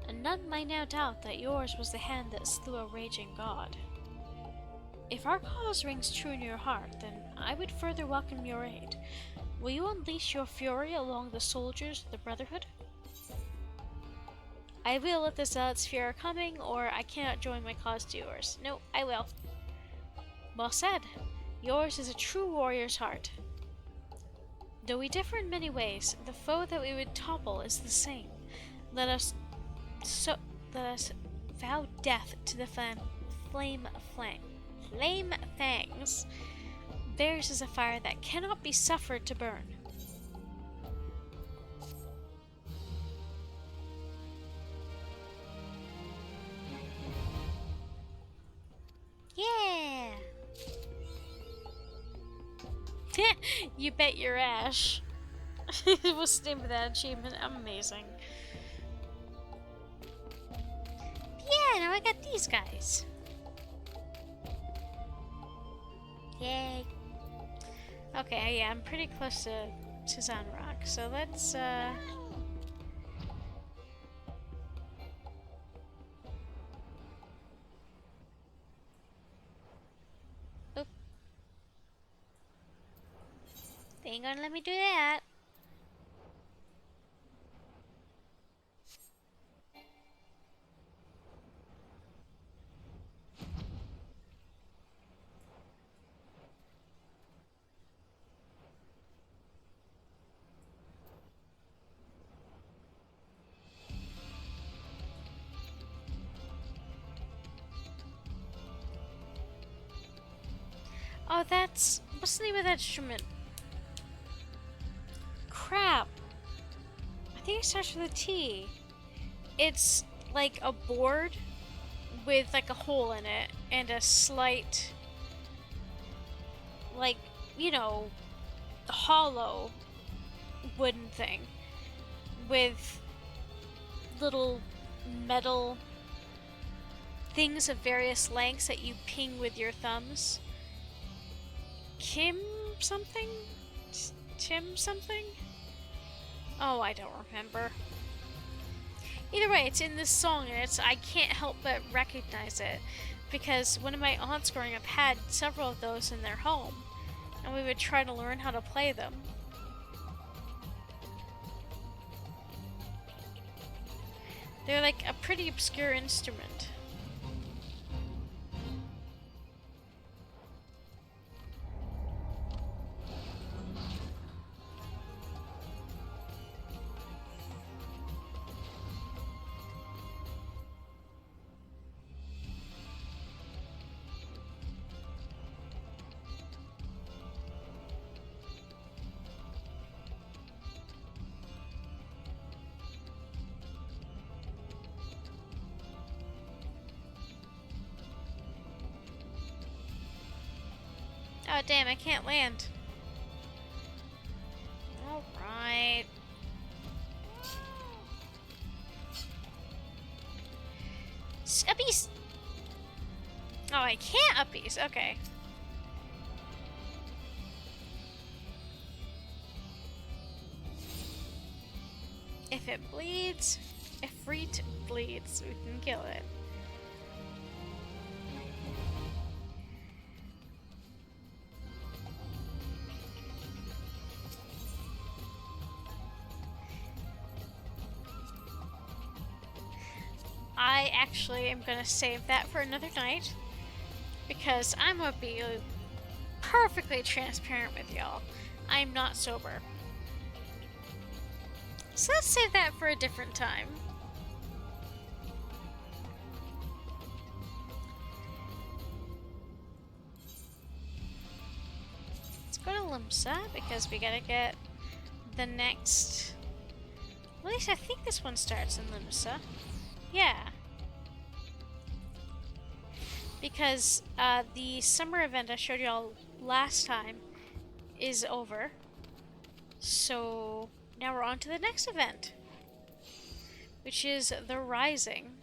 A: and none may now doubt that yours was the hand that slew a raging god. If our cause rings true in your heart, then I would further welcome your aid. Will you unleash your fury along the soldiers of the Brotherhood? I will if the zealots fear are coming, or I cannot join my cause to yours. No, I will. Well said. Yours is a true warrior's heart. Though we differ in many ways, the foe that we would topple is the same. Let us vow death to the flame fangs. Theirs is a fire that cannot be suffered to burn.
B: Yeah!
A: You bet your ash. It was named for that achievement. Amazing.
B: Yeah, now I got these guys. Yay.
A: Okay, yeah, I'm pretty close to Zanrock, so let's,
B: Oop. They ain't gonna let me do that.
A: oh, what's the name of that instrument? Crap. I think it starts with a T. It's like a board with like a hole in it and a slight, like, you know, hollow wooden thing with little metal things of various lengths that you ping with your thumbs. Kim something? Tim something? Oh, I don't remember. Either way, it's in this song, and I can't help but recognize it because one of my aunts growing up had several of those in their home, and we would try to learn how to play them. They're like a pretty obscure instrument. Oh damn, I can't land. Alright. Uppies! Oh, I can't uppies, okay. If it bleeds, if Reet bleeds, we can kill it. I actually am gonna save that for another night because I'm gonna be perfectly transparent with y'all. I'm not sober. So let's save that for a different time. Let's go to Limsa because we gotta get the next... At least I think this one starts in Limsa. Yeah. Because the summer event I showed y'all last time is over. So now we're on to the next event, which is the Rising.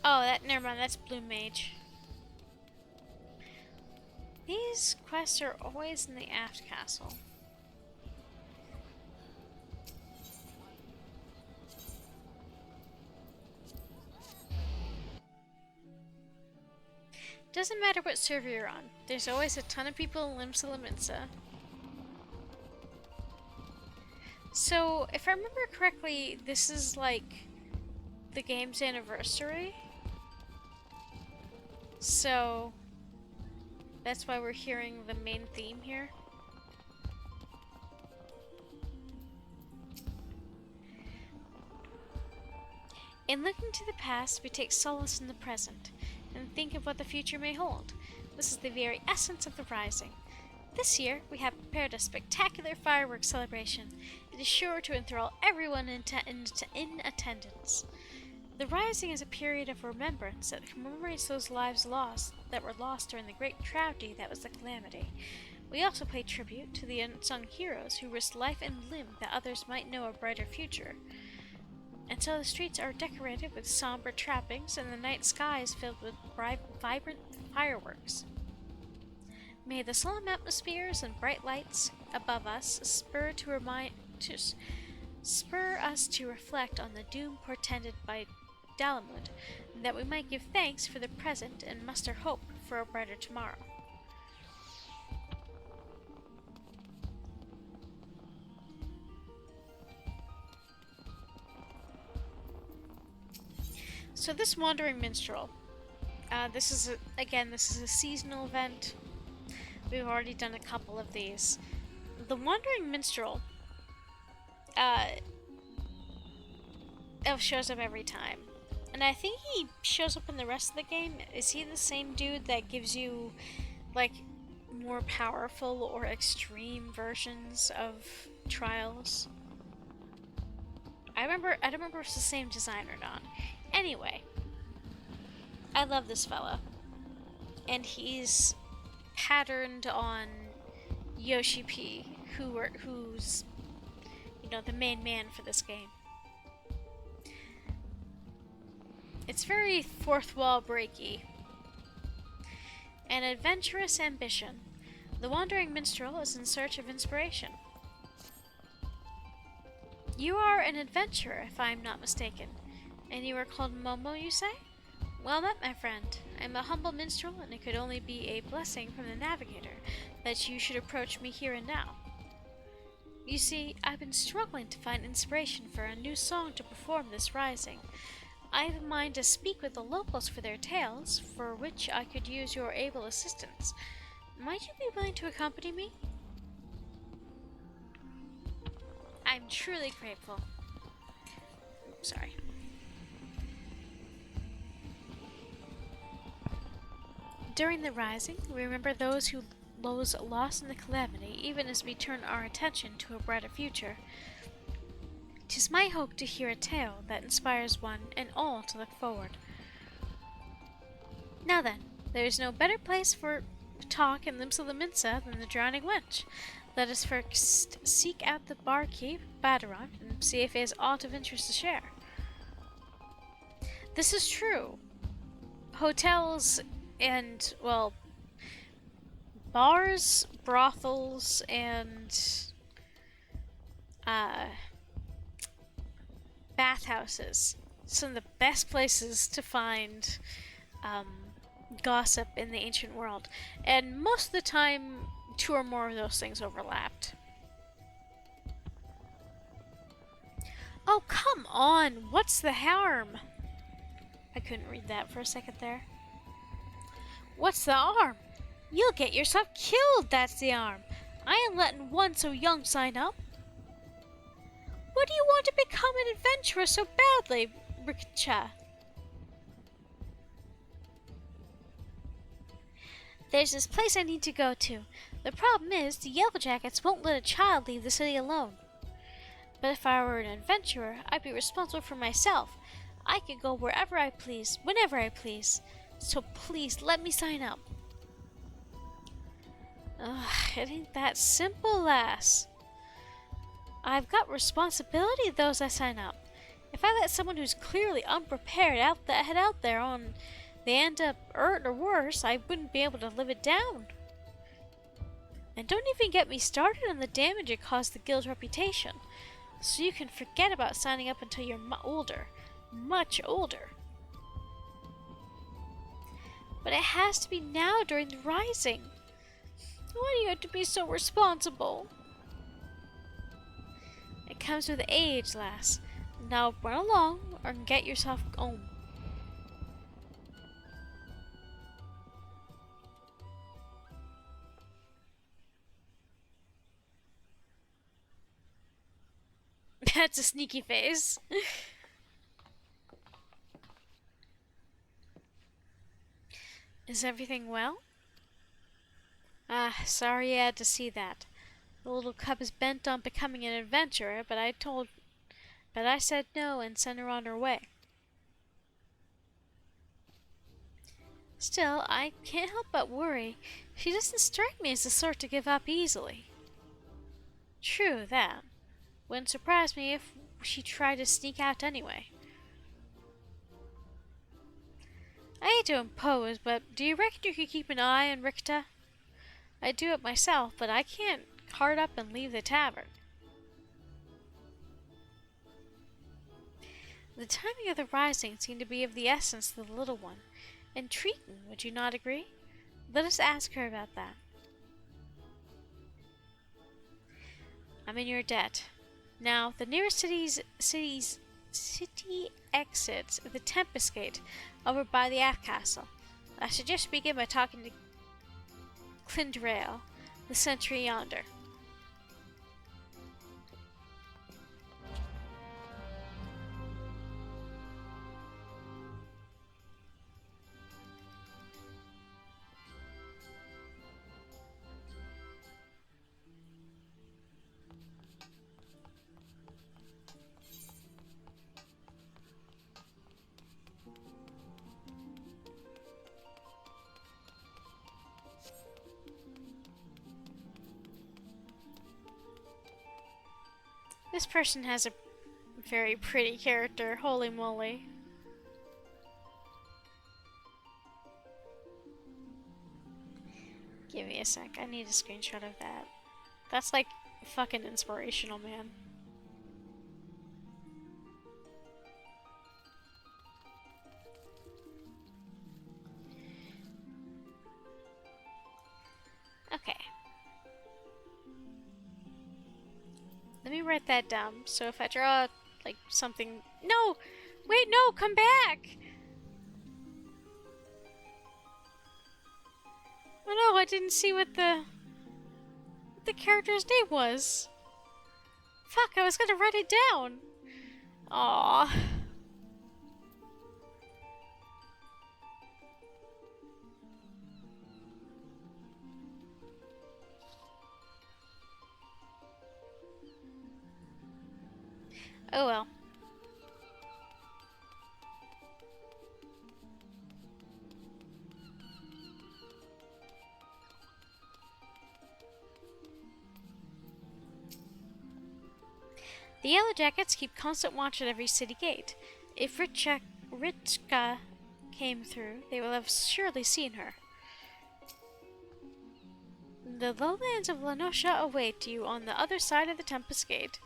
A: Oh, never mind, that's Blue Mage. These quests are always in the Aft Castle. Doesn't matter what server you're on, there's always a ton of people in Limsa Lominsa. So, if I remember correctly, this is like the game's anniversary. So, that's why we're hearing the main theme here. In looking to the past, we take solace in the present and think of what the future may hold. This is the very essence of the Rising. This year, we have prepared a spectacular fireworks celebration. It is sure to enthrall everyone in attendance. The Rising is a period of remembrance that commemorates those lives that were lost during the great tragedy that was the Calamity. We also pay tribute to the unsung heroes who risked life and limb that others might know a brighter future. And so the streets are decorated with somber trappings and the night sky is filled with vibrant fireworks. May the solemn atmospheres and bright lights above us spur us to reflect on the doom portended by Dalamud, that we might give thanks for the present and muster hope for a brighter tomorrow. So this Wandering Minstrel, this is a seasonal event. We've already done a couple of these. The Wandering Minstrel shows up every time. And I think he shows up in the rest of the game. Is he the same dude that gives you, like, more powerful or extreme versions of trials? I don't remember if it's the same design or not. Anyway, I love this fella. And he's patterned on Yoshi P, who's, you know, the main man for this game. It's very fourth wall breaky. An adventurous ambition. The Wandering Minstrel is in search of inspiration. You are an adventurer, if I am not mistaken. And you are called Momo, you say? Well met, my friend. I am a humble minstrel, and it could only be a blessing from the navigator that you should approach me here and now. You see, I've been struggling to find inspiration for a new song to perform this rising. I have a mind to speak with the locals for their tales, for which I could use your able assistance. Might you be willing to accompany me? I'm truly grateful. Sorry. During the rising, we remember those lost in the calamity, even as we turn our attention to a brighter future. 'Tis my hope to hear a tale that inspires one and all to look forward. Now then, there is no better place for talk in Limsa Laminsa than the Drowning Wench. Let us first seek out the barkeep, Badaron, and see if he has aught of interest to share. This is true. Hotels and, well, bars, brothels, and bathhouses. Some of the best places to find gossip in the ancient world. And most of the time, two or more of those things overlapped. Oh, come on! What's the harm? I couldn't read that for a second there. What's the harm? You'll get yourself killed, that's the harm. I ain't letting one so young sign up. What do you want to become an adventurer so badly, Rikicha? There's this place I need to go to. The problem is, the Yellowjackets won't let a child leave the city alone. But if I were an adventurer, I'd be responsible for myself. I could go wherever I please, whenever I please. So please, let me sign up. Ugh, it ain't that simple, lass. I've got responsibility of those I sign up. If I let someone who's clearly unprepared head out there and they end up hurt or worse, I wouldn't be able to live it down. And don't even get me started on the damage it caused the guild's reputation. So you can forget about signing up until you're older. Much older. But it has to be now during the rising. Why do you have to be so responsible? It comes with age, lass. Now run along or get yourself home. That's a sneaky face. Is everything well? Ah, sorry you had to see that. The little cub is bent on becoming an adventurer, but I said no and sent her on her way. Still, I can't help but worry. She doesn't strike me as the sort to give up easily. True, that. Wouldn't surprise me if she tried to sneak out anyway? I hate to impose, but do you reckon you could keep an eye on Rikta? I'd do it myself, but I can't cart up and leave the tavern. The timing of the rising seemed to be of the essence of the little one. Intriguing, would you not agree? Let us ask her about that. I'm in your debt. Now, the nearest city exits the Tempest Gate over by the Aft Castle. I suggest we begin by talking to Clindrail, the sentry yonder. This person has a very pretty character, holy moly. Give me a sec, I need a screenshot of that. That's like fucking inspirational, man. Okay. Let me write that down, so if I draw, like, something... No! Wait, no! Come back! Oh no, I didn't see what the character's name was. Fuck, I was gonna write it down. Aww. Oh well. The Yellow Jackets keep constant watch at every city gate. If Richka came through, they will have surely seen her. The lowlands of Lenosha await you on the other side of the Tempest Gate.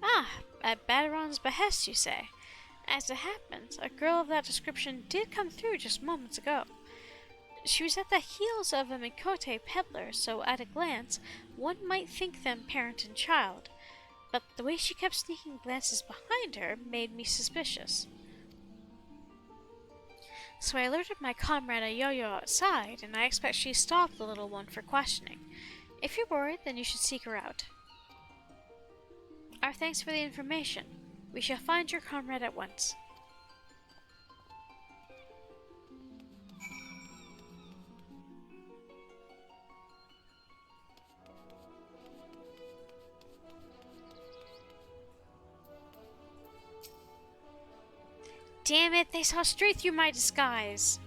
A: Ah, at Badaron's behest, you say. As it happens, a girl of that description did come through just moments ago. She was at the heels of a Mikote peddler, so at a glance, one might think them parent and child. But the way she kept sneaking glances behind her made me suspicious. So I alerted my comrade Ayoyo outside, and I expect she stopped the little one for questioning. If you're worried, then you should seek her out. Our thanks for the information. We shall find your comrade at once. Damn it, they saw straight through my disguise.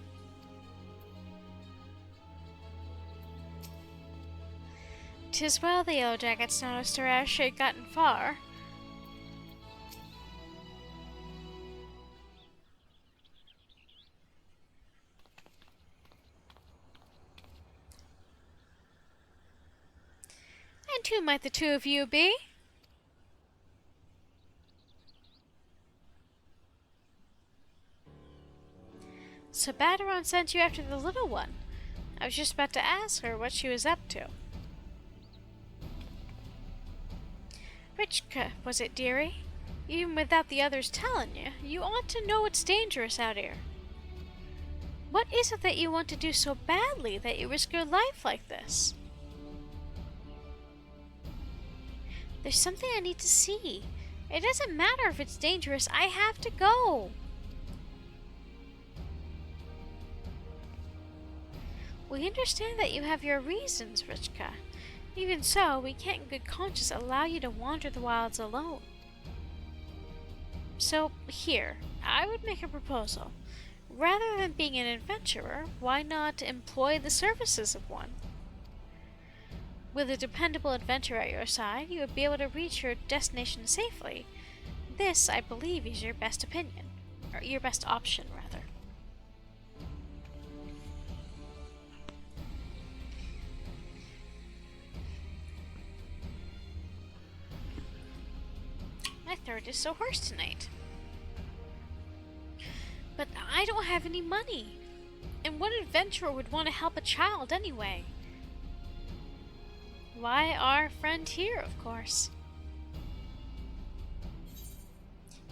A: "'Tis well the Yellow Jackets noticed her ere she had gotten far. And who might the two of you be?" "So Badaron sent you after the little one. I was just about to ask her what she was up to." "Richka, was it, dearie? Even without the others telling you, you ought to know it's dangerous out here. What is it that you want to do so badly that you risk your life like this?" "There's something I need to see. It doesn't matter if it's dangerous, I have to go." "We understand that you have your reasons, Richka. Even so, we can't in good conscience allow you to wander the wilds alone. So, here, I would make a proposal. Rather than being an adventurer, why not employ the services of one? With a dependable adventurer at your side, you would be able to reach your destination safely. This, I believe, is your best opinion. Or your best option, rather. My throat is so hoarse tonight. But I don't have any money. And what adventurer would want to help a child anyway? Why, our friend here, of course.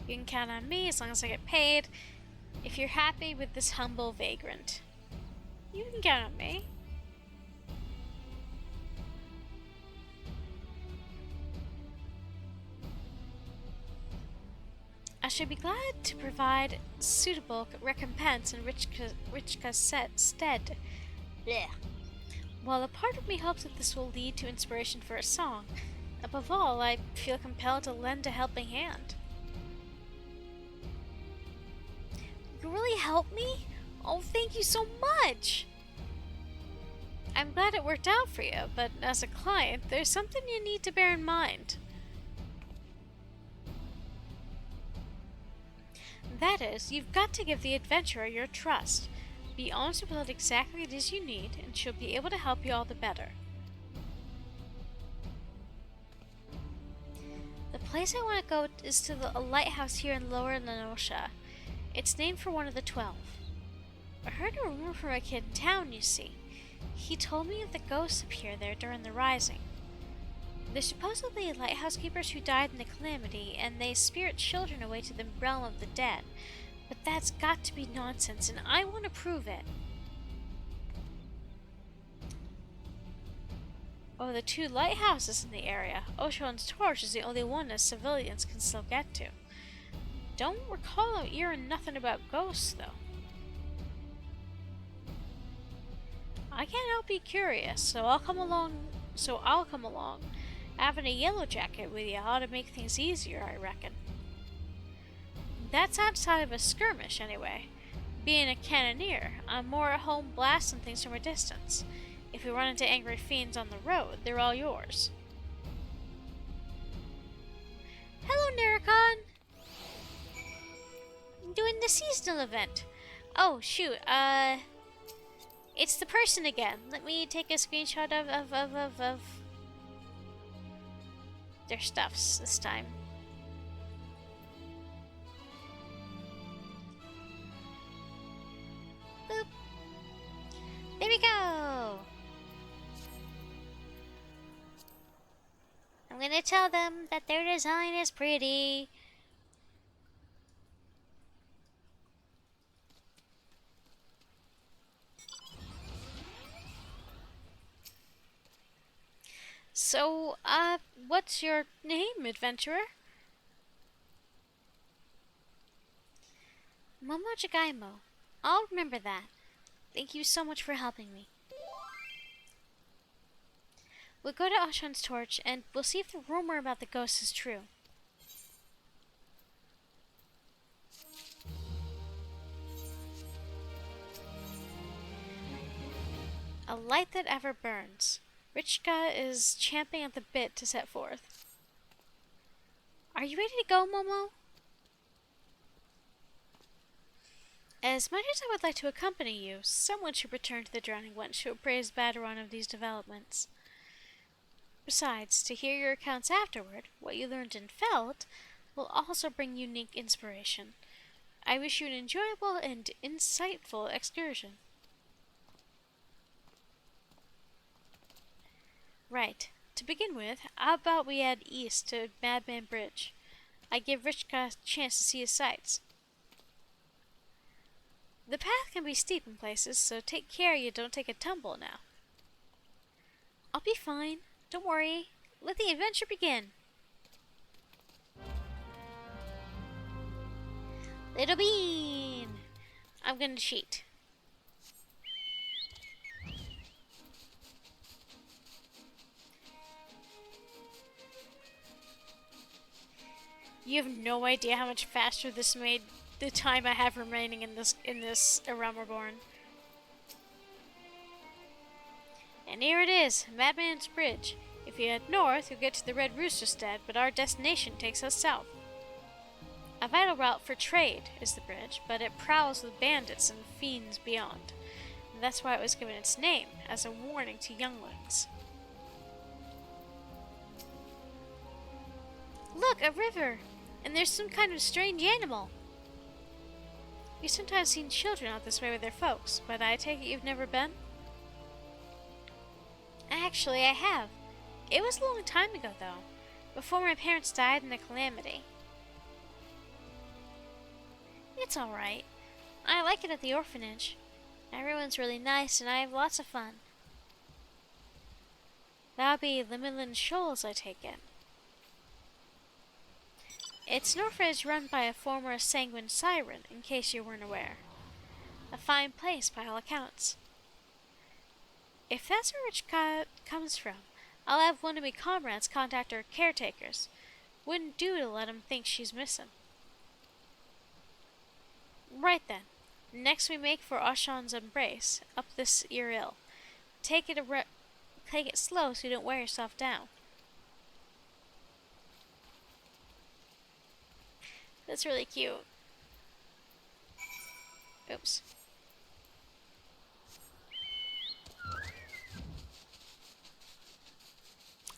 A: You can count on me as long as I get paid. If you're happy with this humble vagrant, you can count on me. I should be glad to provide suitable recompense in Richka's stead. Blech. While a part of me hopes that this will lead to inspiration for a song, above all, I feel compelled to lend a helping hand. You really helped me? Oh, thank you so much! I'm glad it worked out for you, but as a client, there's something you need to bear in mind. That is, you've got to give the adventurer your trust. Be honest with what exactly it is you need, and she'll be able to help you all the better. The place I want to go is to a lighthouse here in Lower Lenosha. It's named for one of the 12. I heard a rumor from a kid in town, you see. He told me of the ghosts appear there during the rising. They're supposedly lighthouse keepers who died in the calamity, and they spirit children away to the realm of the dead. But that's got to be nonsense, and I want to prove it. Oh, the 2 lighthouses in the area. Oshon's Torch is the only one us civilians can still get to. Don't recall hearing nothing about ghosts, though. I can't help be curious, so I'll come along. Having a yellow jacket with you ought to make things easier, I reckon. That's outside of a skirmish, anyway. Being a cannoneer, I'm more at home blasting things from a distance. If we run into angry fiends on the road, they're all yours. Hello, Nericon! I'm doing the seasonal event. Oh, shoot, it's the person again. Let me take a screenshot of their stuffs this time. Boop. There we go. I'm gonna tell them that their design is pretty. So, what's your name, adventurer? Momo Jagaimo. I'll remember that. Thank you so much for helping me. We'll go to Oshon's Torch, and we'll see if the rumor about the ghost is true. A light that ever burns. Richka is champing at the bit to set forth. Are you ready to go, Momo? As much as I would like to accompany you, someone should return to the Drowning Wench to appraise Baderon of these developments. Besides, to hear your accounts afterward, what you learned and felt, will also bring unique inspiration. I wish you an enjoyable and insightful excursion. Right. To begin with, how about we head east to Madman Bridge? I give Richka a chance to see his sights. The path can be steep in places, so take care you don't take a tumble now. I'll be fine. Don't worry. Let the adventure begin. Little Bean! I'm gonna cheat. You have no idea how much faster this made the time I have remaining in this Realm Reborn. And And here it is, Madman's Bridge. If you head north, you'll get to the Red Rooster Stead, but our destination takes us south. A vital route for trade is the bridge, but it prowls with bandits and fiends beyond. And that's why it was given its name, as a warning to younglings. Look, a river! And there's some kind of strange animal. You've sometimes seen children out this way with their folks, but I take it you've never been? Actually, I have. It was a long time ago, though, before my parents died in a calamity. It's alright. I like it at the orphanage. Everyone's really nice and I have lots of fun. That'll be Limmerland Shoals, I take it. It's an orphanage run by a former sanguine siren, in case you weren't aware. A fine place by all accounts. If that's where Rich comes from, I'll have one of my comrades contact her caretakers. Wouldn't do to let 'em think she's missing. Right then. Next we make for Oshan's Embrace, up this hill. Take it slow so you don't wear yourself down. That's really cute. Oops.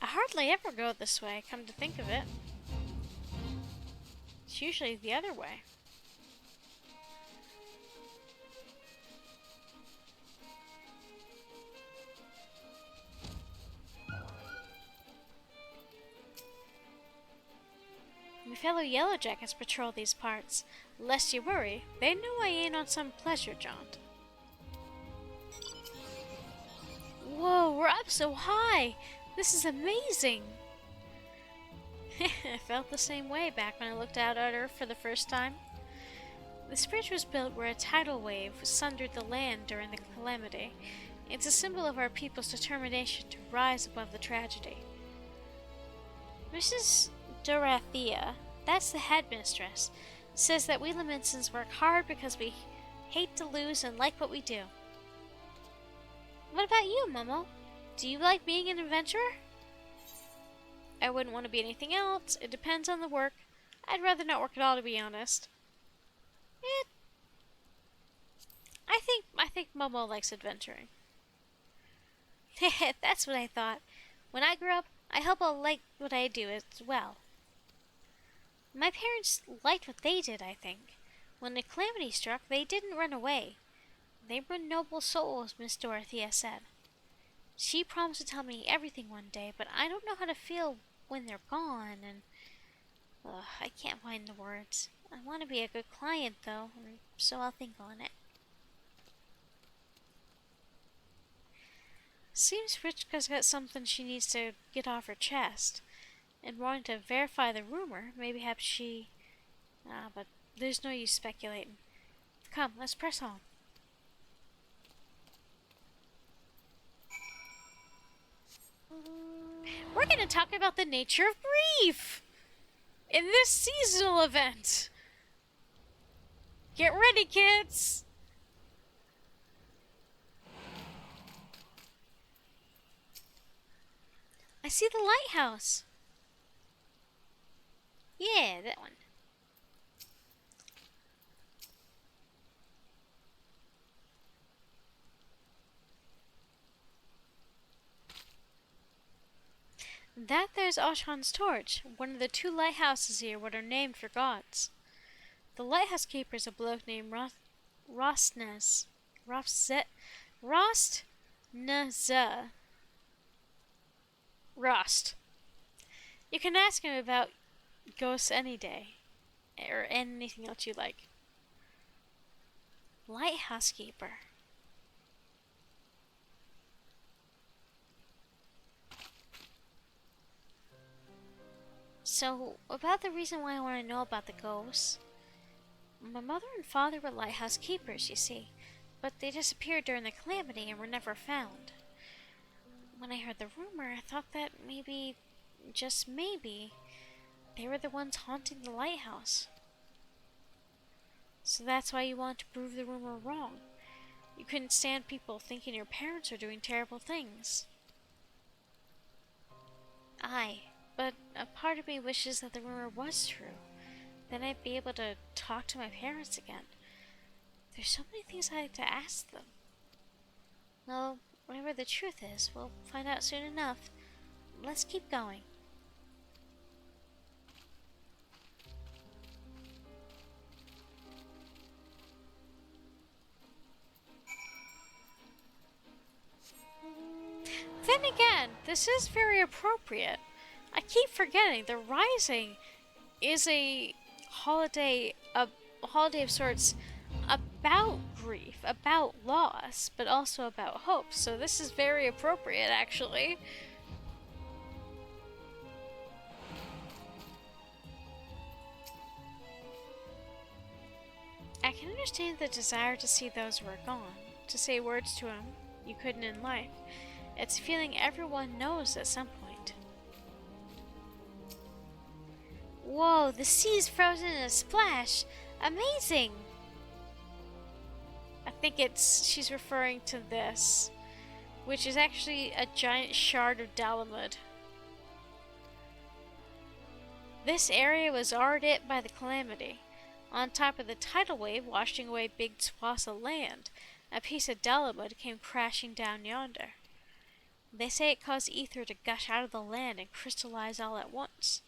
A: I hardly ever go this way, come to think of it. It's usually the other way. My fellow Yellowjackets patrol these parts. Lest you worry, they know I ain't on some pleasure jaunt. Whoa, we're up so high! This is amazing! I felt the same way back when I looked out at Earth for the first time. This bridge was built where a tidal wave sundered the land during the calamity. It's a symbol of our people's determination to rise above the tragedy. Mrs. Dorothea, that's the headmistress, says that we Laminsons work hard because we hate to lose and like what we do. What about you, Momo? Do you like being an adventurer? I wouldn't want to be anything else. It depends on the work. I'd rather not work at all, to be honest. I think Momo likes adventuring. That's what I thought. When I grow up, I hope I'll like what I do as well. My parents liked what they did, I think. When the calamity struck, they didn't run away. They were noble souls, Miss Dorothea said. She promised to tell me everything one day, but I don't know how to feel when they're gone, and I can't find the words. I want to be a good client, though, and so I'll think on it. Seems Richka's got something she needs to get off her chest. And wanting to verify the rumor, maybe perhaps she... but there's no use speculating. Come, let's press on. We're going to talk about the nature of grief in this seasonal event. Get ready, kids! I see the lighthouse. Yeah, that one. That there's Oshan's torch, one of the 2 lighthouses here what are named for gods. The lighthouse keeper is a bloke named Rostnez. Rost. You can ask him about ghosts any day, or anything else you like. Lighthouse keeper. So, about the reason why I want to know about the ghosts. My mother and father were lighthouse keepers, you see, but they disappeared during the calamity and were never found. When I heard the rumor, I thought that maybe, just maybe, they were the ones haunting the lighthouse. So that's why you want to prove the rumor wrong. You couldn't stand people thinking your parents are doing terrible things. Aye, but a part of me wishes that the rumor was true. Then I'd be able to talk to my parents again. There's so many things I'd like to ask them. Well, whatever the truth is, we'll find out soon enough. Let's keep going. Then again, this is very appropriate. I keep forgetting the Rising is a holiday of sorts about grief, about loss, but also about hope. So this is very appropriate, actually. I can understand the desire to see those who are gone, to say words to them you couldn't in life. It's a feeling everyone knows at some point. Whoa, the sea's frozen in a splash! Amazing! I think she's referring to this, which is actually a giant shard of Dalamud. This area was already hit by the calamity. On top of the tidal wave washing away big swaths of land, a piece of Dalamud came crashing down yonder. They say it caused ether to gush out of the land and crystallize all at once.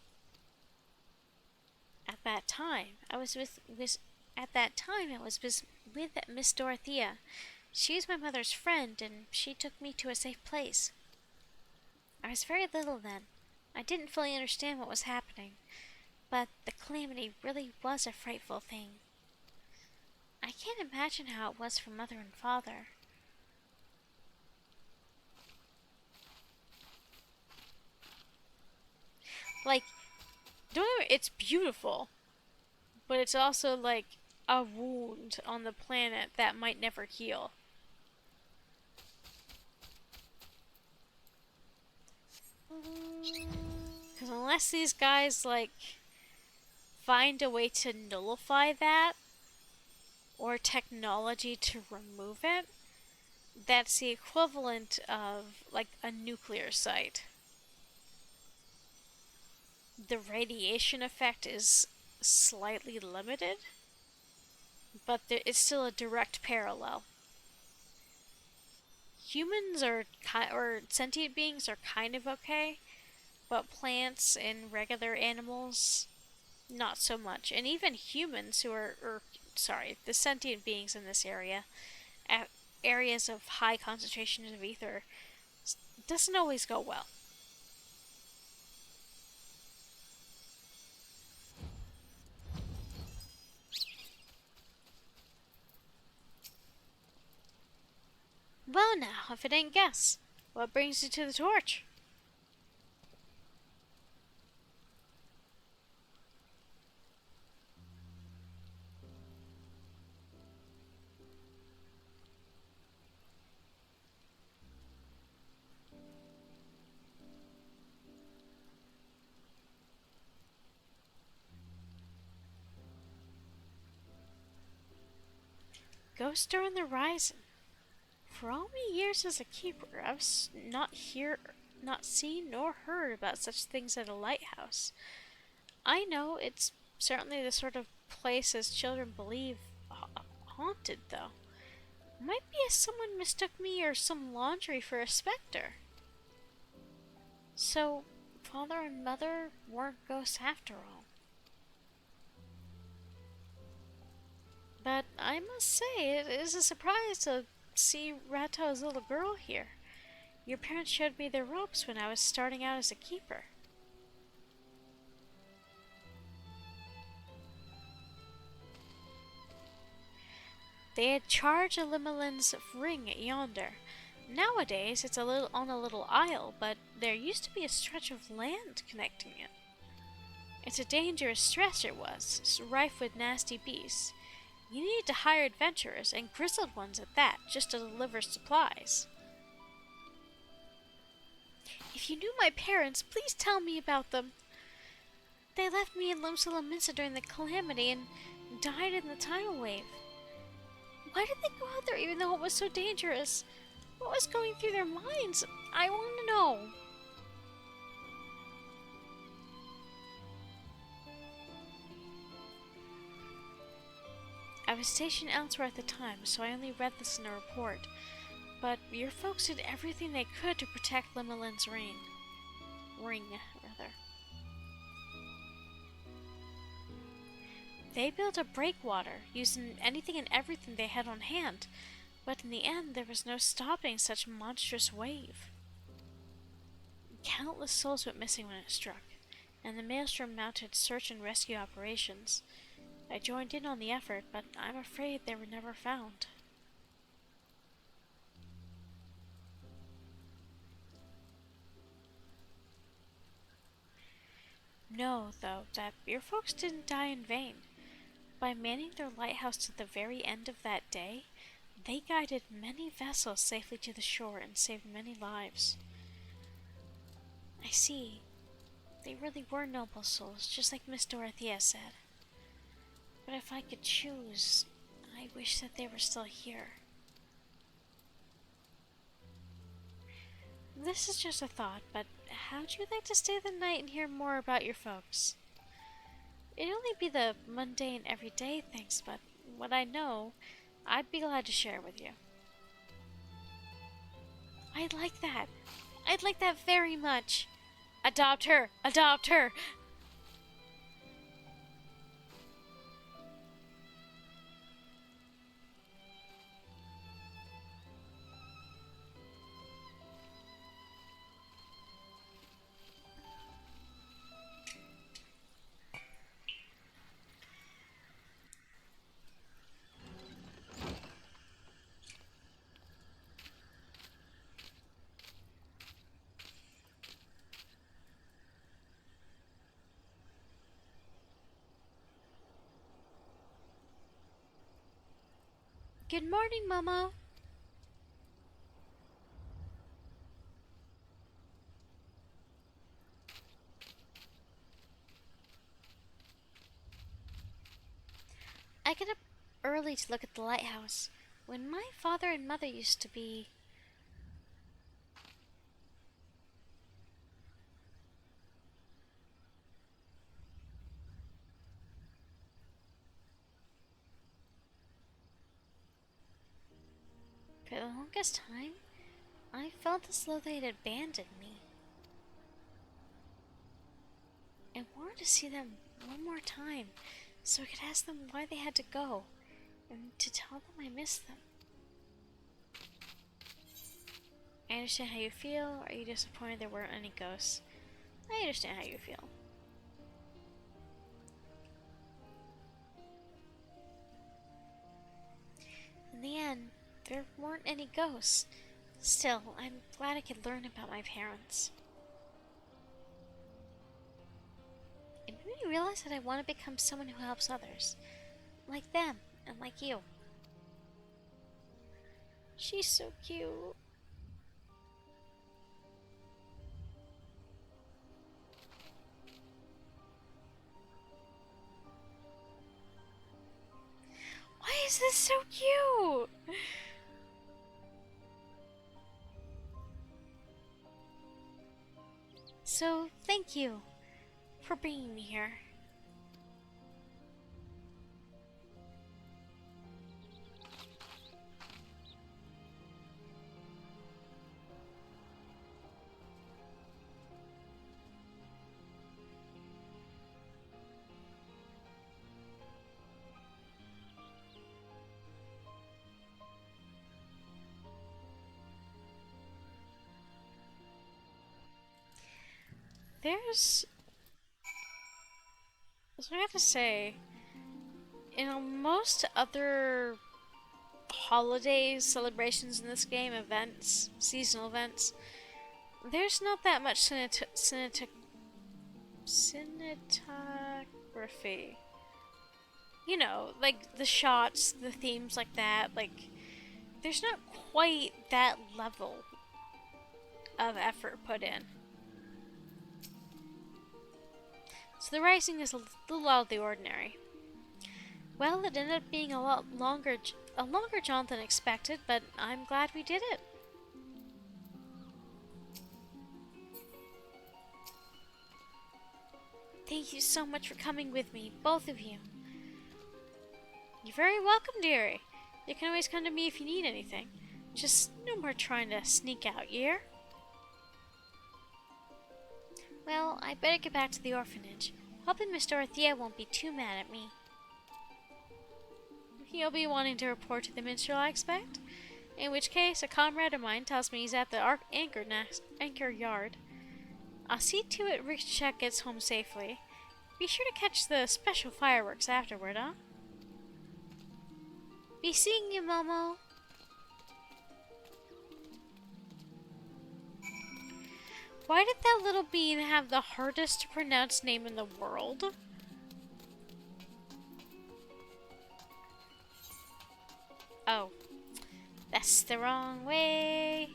A: At that time, I was with Miss Dorothea. She was my mother's friend, and she took me to a safe place. I was very little then. I didn't fully understand what was happening, but the calamity really was a frightful thing. I can't imagine how it was for Mother and Father. Like, don't get me, it's beautiful, but it's also like a wound on the planet that might never heal. Because unless these guys, like, find a way to nullify that, or technology to remove it, that's the equivalent of, like, a nuclear site. The radiation effect is slightly limited, but it's still a direct parallel. Humans or sentient beings are kind of okay, but plants and regular animals, not so much. And even humans who the sentient beings in this area, at areas of high concentrations of ether, doesn't always go well. Well now, if it ain't guess, what brings you to the torch? Ghost during the Rising. For all my years as a keeper, I've not seen nor heard about such things at a lighthouse. I know it's certainly the sort of place as children believe haunted, though. Might be as someone mistook me or some laundry for a specter. So, Father and Mother weren't ghosts after all. But I must say, it is a surprise to see Rato's little girl here. Your parents showed me their ropes when I was starting out as a keeper. They had charged Elimelin's ring yonder. Nowadays, it's on a little isle, but there used to be a stretch of land connecting it. It's a dangerous stretch it was, rife with nasty beasts. You needed to hire adventurers, and grizzled ones at that, just to deliver supplies. If you knew my parents, please tell me about them. They left me in Lomsala Minsa during the calamity and died in the tidal wave. Why did they go out there even though it was so dangerous? What was going through their minds? I want to know. I was stationed elsewhere at the time, so I only read this in a report. But your folks did everything they could to protect Limelin's ring. They built a breakwater, using anything and everything they had on hand, but in the end there was no stopping such a monstrous wave. Countless souls went missing when it struck, and the Maelstrom mounted search and rescue operations. I joined in on the effort, but I'm afraid they were never found. Know, though, that your folks didn't die in vain. By manning their lighthouse to the very end of that day, they guided many vessels safely to the shore and saved many lives. I see. They really were noble souls, just like Miss Dorothea said. But if I could choose, I wish that they were still here. This is just a thought, but how'd you like to stay the night and hear more about your folks? It'd only be the mundane, everyday things, but what I know, I'd be glad to share with you. I'd like that. I'd like that very much. Adopt her! Adopt her! Good morning, Momo. I get up early to look at the lighthouse. When my father and mother used to be... For the longest time, I felt as though they had abandoned me. I wanted to see them one more time, so I could ask them why they had to go, and to tell them I missed them. I understand how you feel. Are you disappointed there weren't any ghosts? I understand how you feel. In the end, there weren't any ghosts. Still, I'm glad I could learn about my parents. It made me realize that I want to become someone who helps others. Like them, and like you. She's so cute. Why is this so cute? So, thank you for bringing me here. There's... So I have to say, in most other holidays, celebrations in this game, events, seasonal events, there's not that much cinematography. You know, like the shots, the themes like that, like, there's not quite that level of effort put in. So the Rising is a little out of the ordinary. Well, it ended up being a longer jaunt than expected, but I'm glad we did it. Thank you so much for coming with me, both of you. You're very welcome, dearie. You can always come to me if you need anything. Just no more trying to sneak out, yeah?
B: Well, I better get back to the orphanage. Hoping Miss Dorothea won't be too mad at me.
A: You'll be wanting to report to the minstrel, I expect? In which case, a comrade of mine tells me he's at the anchor yard. I'll see to it Richard gets home safely. Be sure to catch the special fireworks afterward, huh?
B: Be seeing you, Momo.
A: Why did that little bean have the hardest to pronounce name in the world? Oh. That's the wrong way.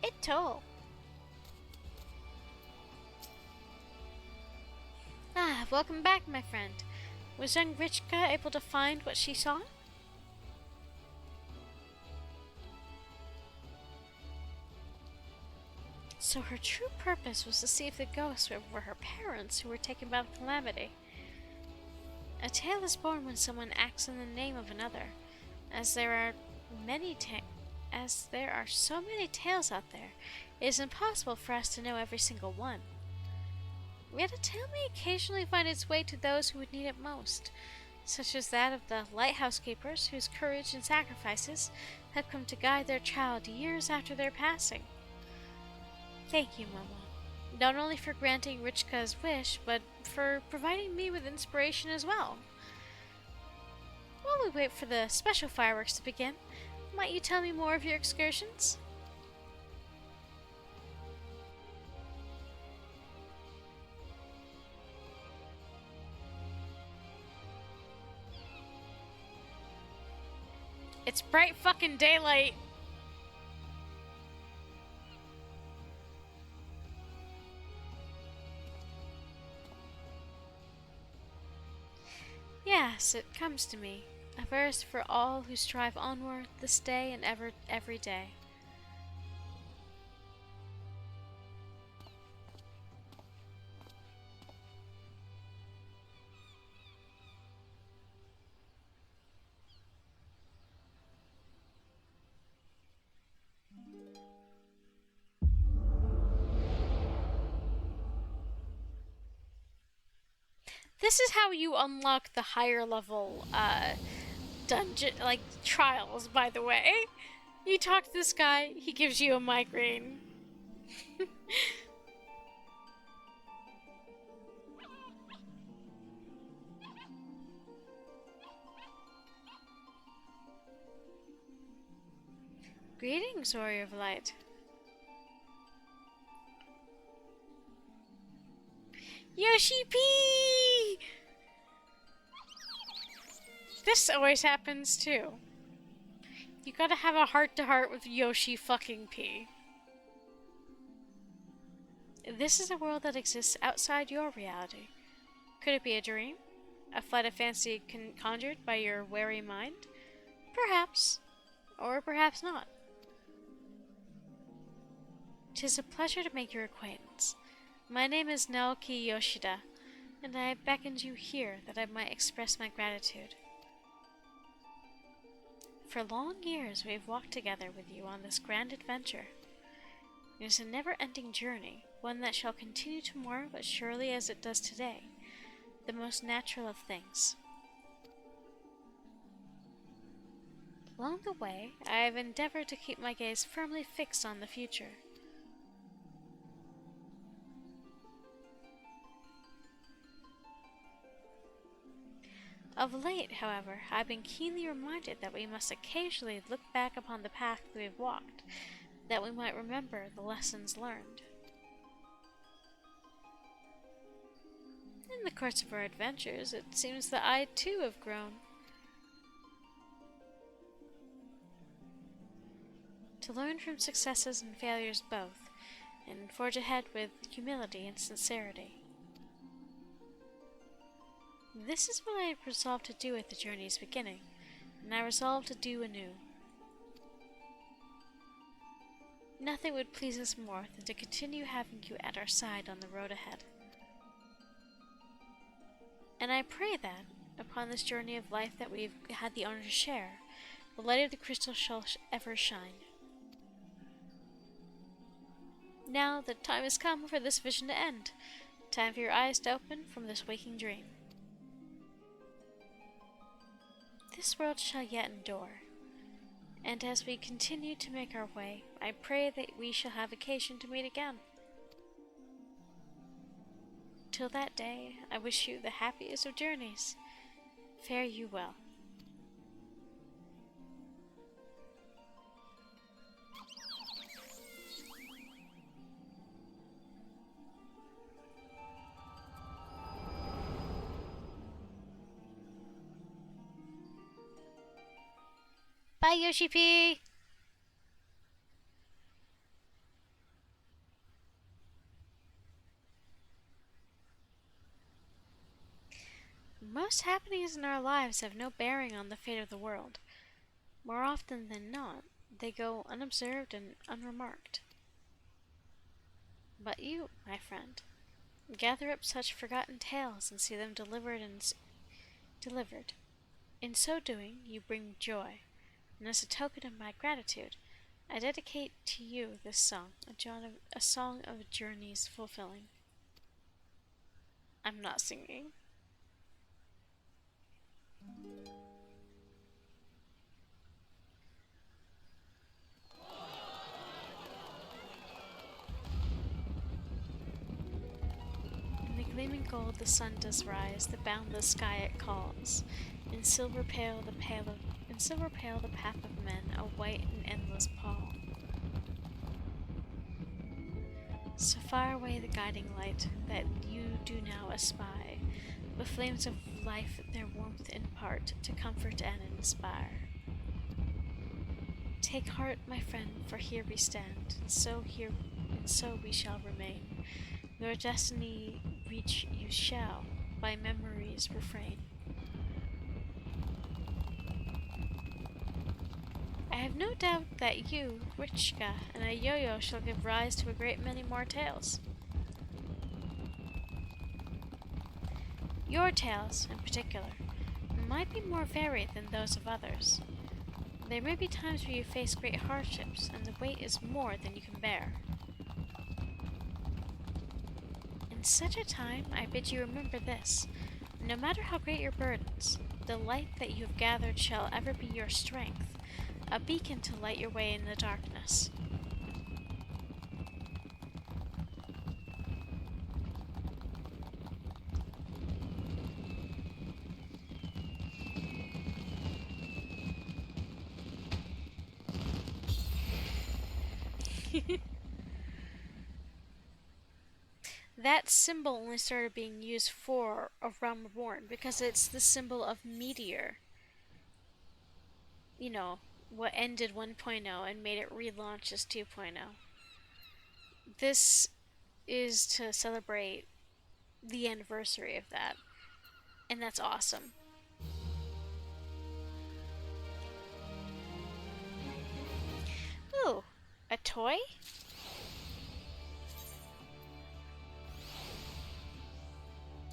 B: Itto.
A: Ah, welcome back, my friend. Was young Richka able to find what she saw? So her true purpose was to see if the ghosts were her parents who were taken by the calamity. A tale is born when someone acts in the name of another, as there are so many tales out there. It is impossible for us to know every single one. Yet a tale may occasionally find its way to those who would need it most, such as that of the lighthouse keepers whose courage and sacrifices have come to guide their child years after their passing. Thank you, Momo, not only for granting Richka's wish, but for providing me with inspiration as well. While we wait for the special fireworks to begin, might you tell me more of your excursions? It's bright fucking daylight. Yes, it comes to me. A verse for all who strive onward this day and every day. This is how you unlock the higher level dungeon, like, trials, by the way. You talk to this guy, he gives you a migraine. Greetings, Warrior of Light. Yoshi P! This always happens too. You gotta have a heart-to-heart with Yoshi fucking P. This is a world that exists outside your reality. Could it be a dream? A flight of fancy conjured by your wary mind? Perhaps. Or perhaps not. 'Tis a pleasure to make your acquaintance. My name is Naoki Yoshida, and I beckoned you here that I might express my gratitude. For long years we have walked together with you on this grand adventure. It is a never-ending journey, one that shall continue tomorrow as surely as it does today, the most natural of things. Along the way, I have endeavored to keep my gaze firmly fixed on the future. Of late, however, I've been keenly reminded that we must occasionally look back upon the path we have walked, that we might remember the lessons learned. In the course of our adventures, it seems that I too have grown. To learn from successes and failures both, and forge ahead with humility and sincerity. This is what I resolved to do at the journey's beginning, and I resolved to do anew. Nothing would please us more than to continue having you at our side on the road ahead. And I pray that, upon this journey of life that we've had the honor to share, the light of the crystal shall ever shine. Now the time has come for this vision to end. Time for your eyes to open from this waking dream. This world shall yet endure, and as we continue to make our way, I pray that we shall have occasion to meet again. Till that day, I wish you the happiest of journeys. Fare you well. Bye, Yoshi P! Most happenings in our lives have no bearing on the fate of the world. More often than not, they go unobserved and unremarked. But you, my friend, gather up such forgotten tales and see them delivered. In so doing, you bring joy, and as a token of my gratitude, I dedicate to you this song, a song of journeys fulfilling. I'm not singing. In the gleaming gold the sun does rise, the boundless sky it calls. In silver pale the path of men, a white and endless pall. So far away the guiding light that you do now espy, the flames of life their warmth impart to comfort and inspire. Take heart, my friend, for here we stand, and so we shall remain. Your destiny reach you shall, by memories refrain. I have no doubt that you, Richka, and a yo-yo shall give rise to a great many more tales. Your tales, in particular, might be more varied than those of others. There may be times where you face great hardships, and the weight is more than you can bear. In such a time, I bid you remember this. No matter how great your burdens, the light that you have gathered shall ever be your strength, a beacon to light your way in the darkness. That symbol only started being used for A Realm Reborn because it's the symbol of meteor. You know, what ended 1.0 and made it relaunch as 2.0. This is to celebrate the anniversary of that, and that's awesome. Ooh, a toy?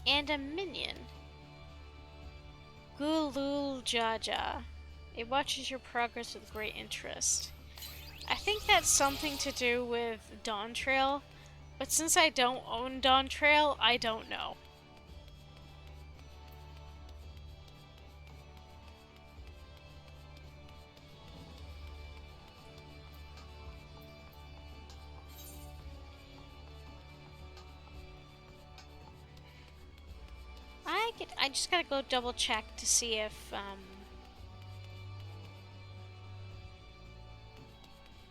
A: And a minion. Gulul Jaja. It watches your progress with great interest. I think that's something to do with Dawn Trail, but since I don't own Dawn Trail, I don't know. I think I just gotta go double check to see if, am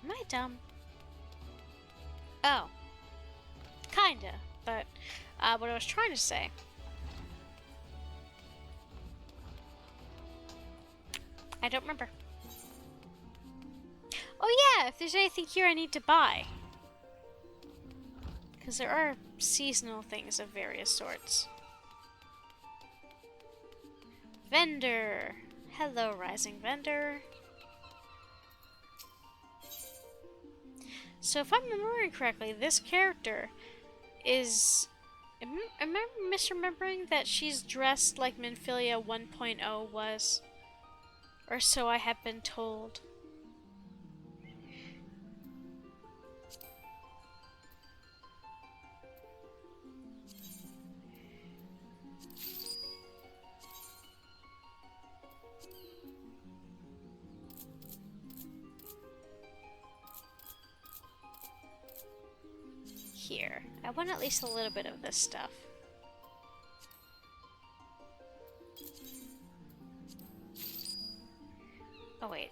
A: I dumb? Oh. Kinda, but, what I was trying to say. I don't remember. Oh yeah, if there's anything here I need to buy. Because there are seasonal things of various sorts. Vendor! Hello, rising vendor. So if I'm remembering correctly, this character is... Am I misremembering that she's dressed like Minfilia 1.0 was? Or so I have been told. Here. I want at least a little bit of this stuff. Oh wait.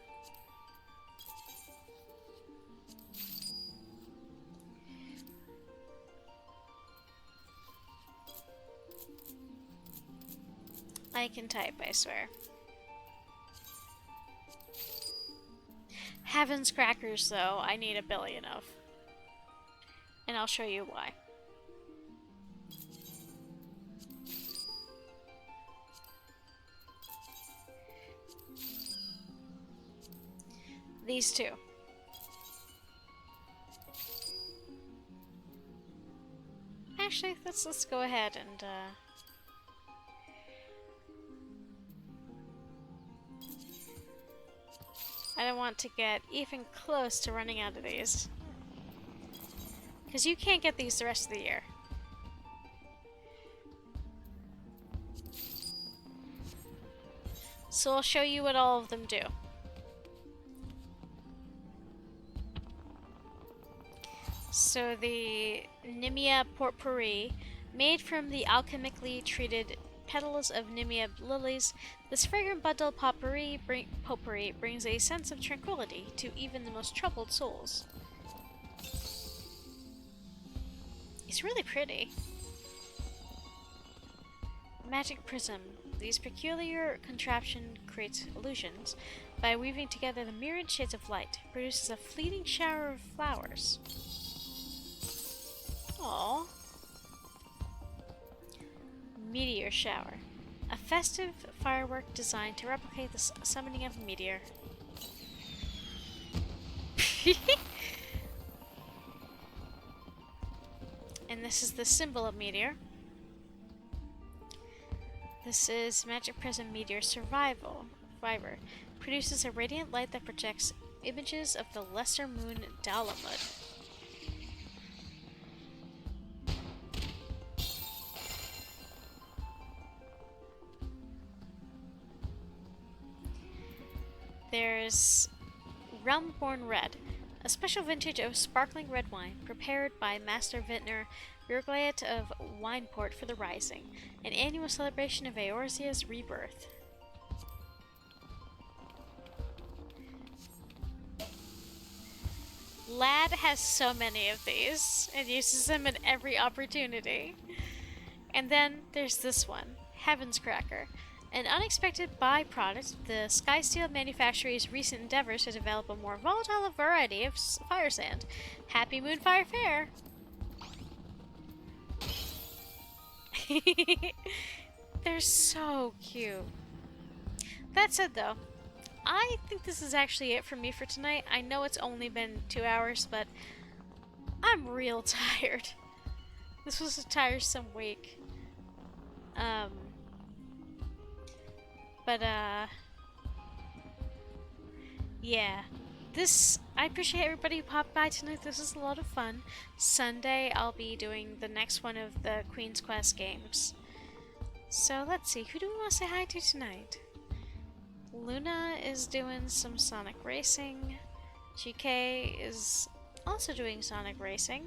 A: I can type, I swear. Heaven's crackers, though, I need a billion of. And I'll show you why. These two. Actually, let's go ahead and I don't want to get even close to running out of these. Because you can't get these the rest of the year. So I'll show you what all of them do. So the Nimia Potpourri, made from the alchemically treated petals of Nimia lilies, this fragrant bundle potpourri brings a sense of tranquility to even the most troubled souls. It's really pretty. Magic prism. This peculiar contraption creates illusions by weaving together the myriad shades of light. Produces a fleeting shower of flowers. Aww. Meteor shower. A festive firework designed to replicate the summoning of a meteor. And this is the symbol of meteor. This is Magic Prism Meteor Survival. Survivor. Produces a radiant light that projects images of the lesser moon Dalamud. There's Realmborn Red, a special vintage of sparkling red wine prepared by Master Vintner Virglayet of Wineport for the Rising, an annual celebration of Eorzea's rebirth. Lad has so many of these and uses them at every opportunity. And then there's this one, Heaven's Cracker. An unexpected byproduct of the Skysteel manufacturer's recent endeavors to develop a more volatile variety of fire sand. Happy Moonfire Fair! They're so cute. That said though, I think this is actually it for me for tonight. I know it's only been 2 hours, but I'm real tired. This was a tiresome week. Yeah. I appreciate everybody who popped by tonight. This was a lot of fun. Sunday, I'll be doing the next one of the Queen's Quest games. So, let's see. Who do we want to say hi to tonight? Luna is doing some Sonic Racing. GK is also doing Sonic Racing.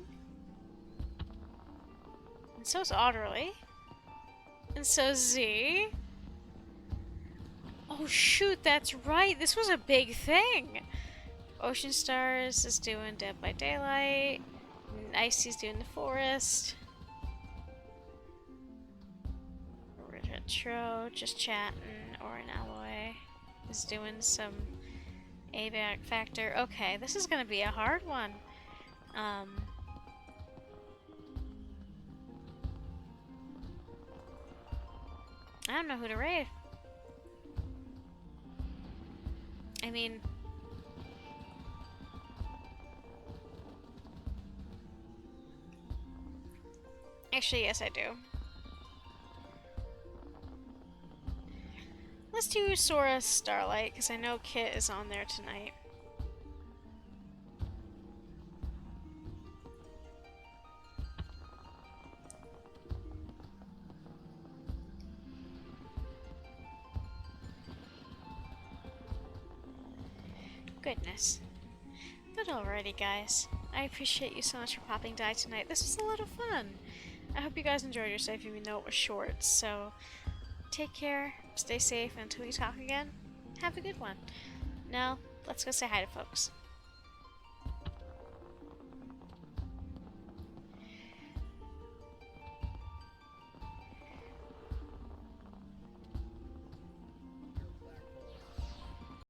A: And so is Otterly. And so Z. Oh shoot, that's right. This was a big thing. Ocean Stars is doing Dead by Daylight. Icy's doing The Forest. Retro, just chatting, or an alloy is doing some ABAC factor. Okay, this is gonna be a hard one. I don't know who to raid. I mean, actually, yes, I do. Let's do Sora Starlight, because I know Kit is on there tonight. Goodness. But alrighty, guys. I appreciate you so much for popping by tonight. This was a lot of fun. I hope you guys enjoyed yourself, even though it was short. So, take care, stay safe, and until we talk again, have a good one. Now, let's go say hi to folks.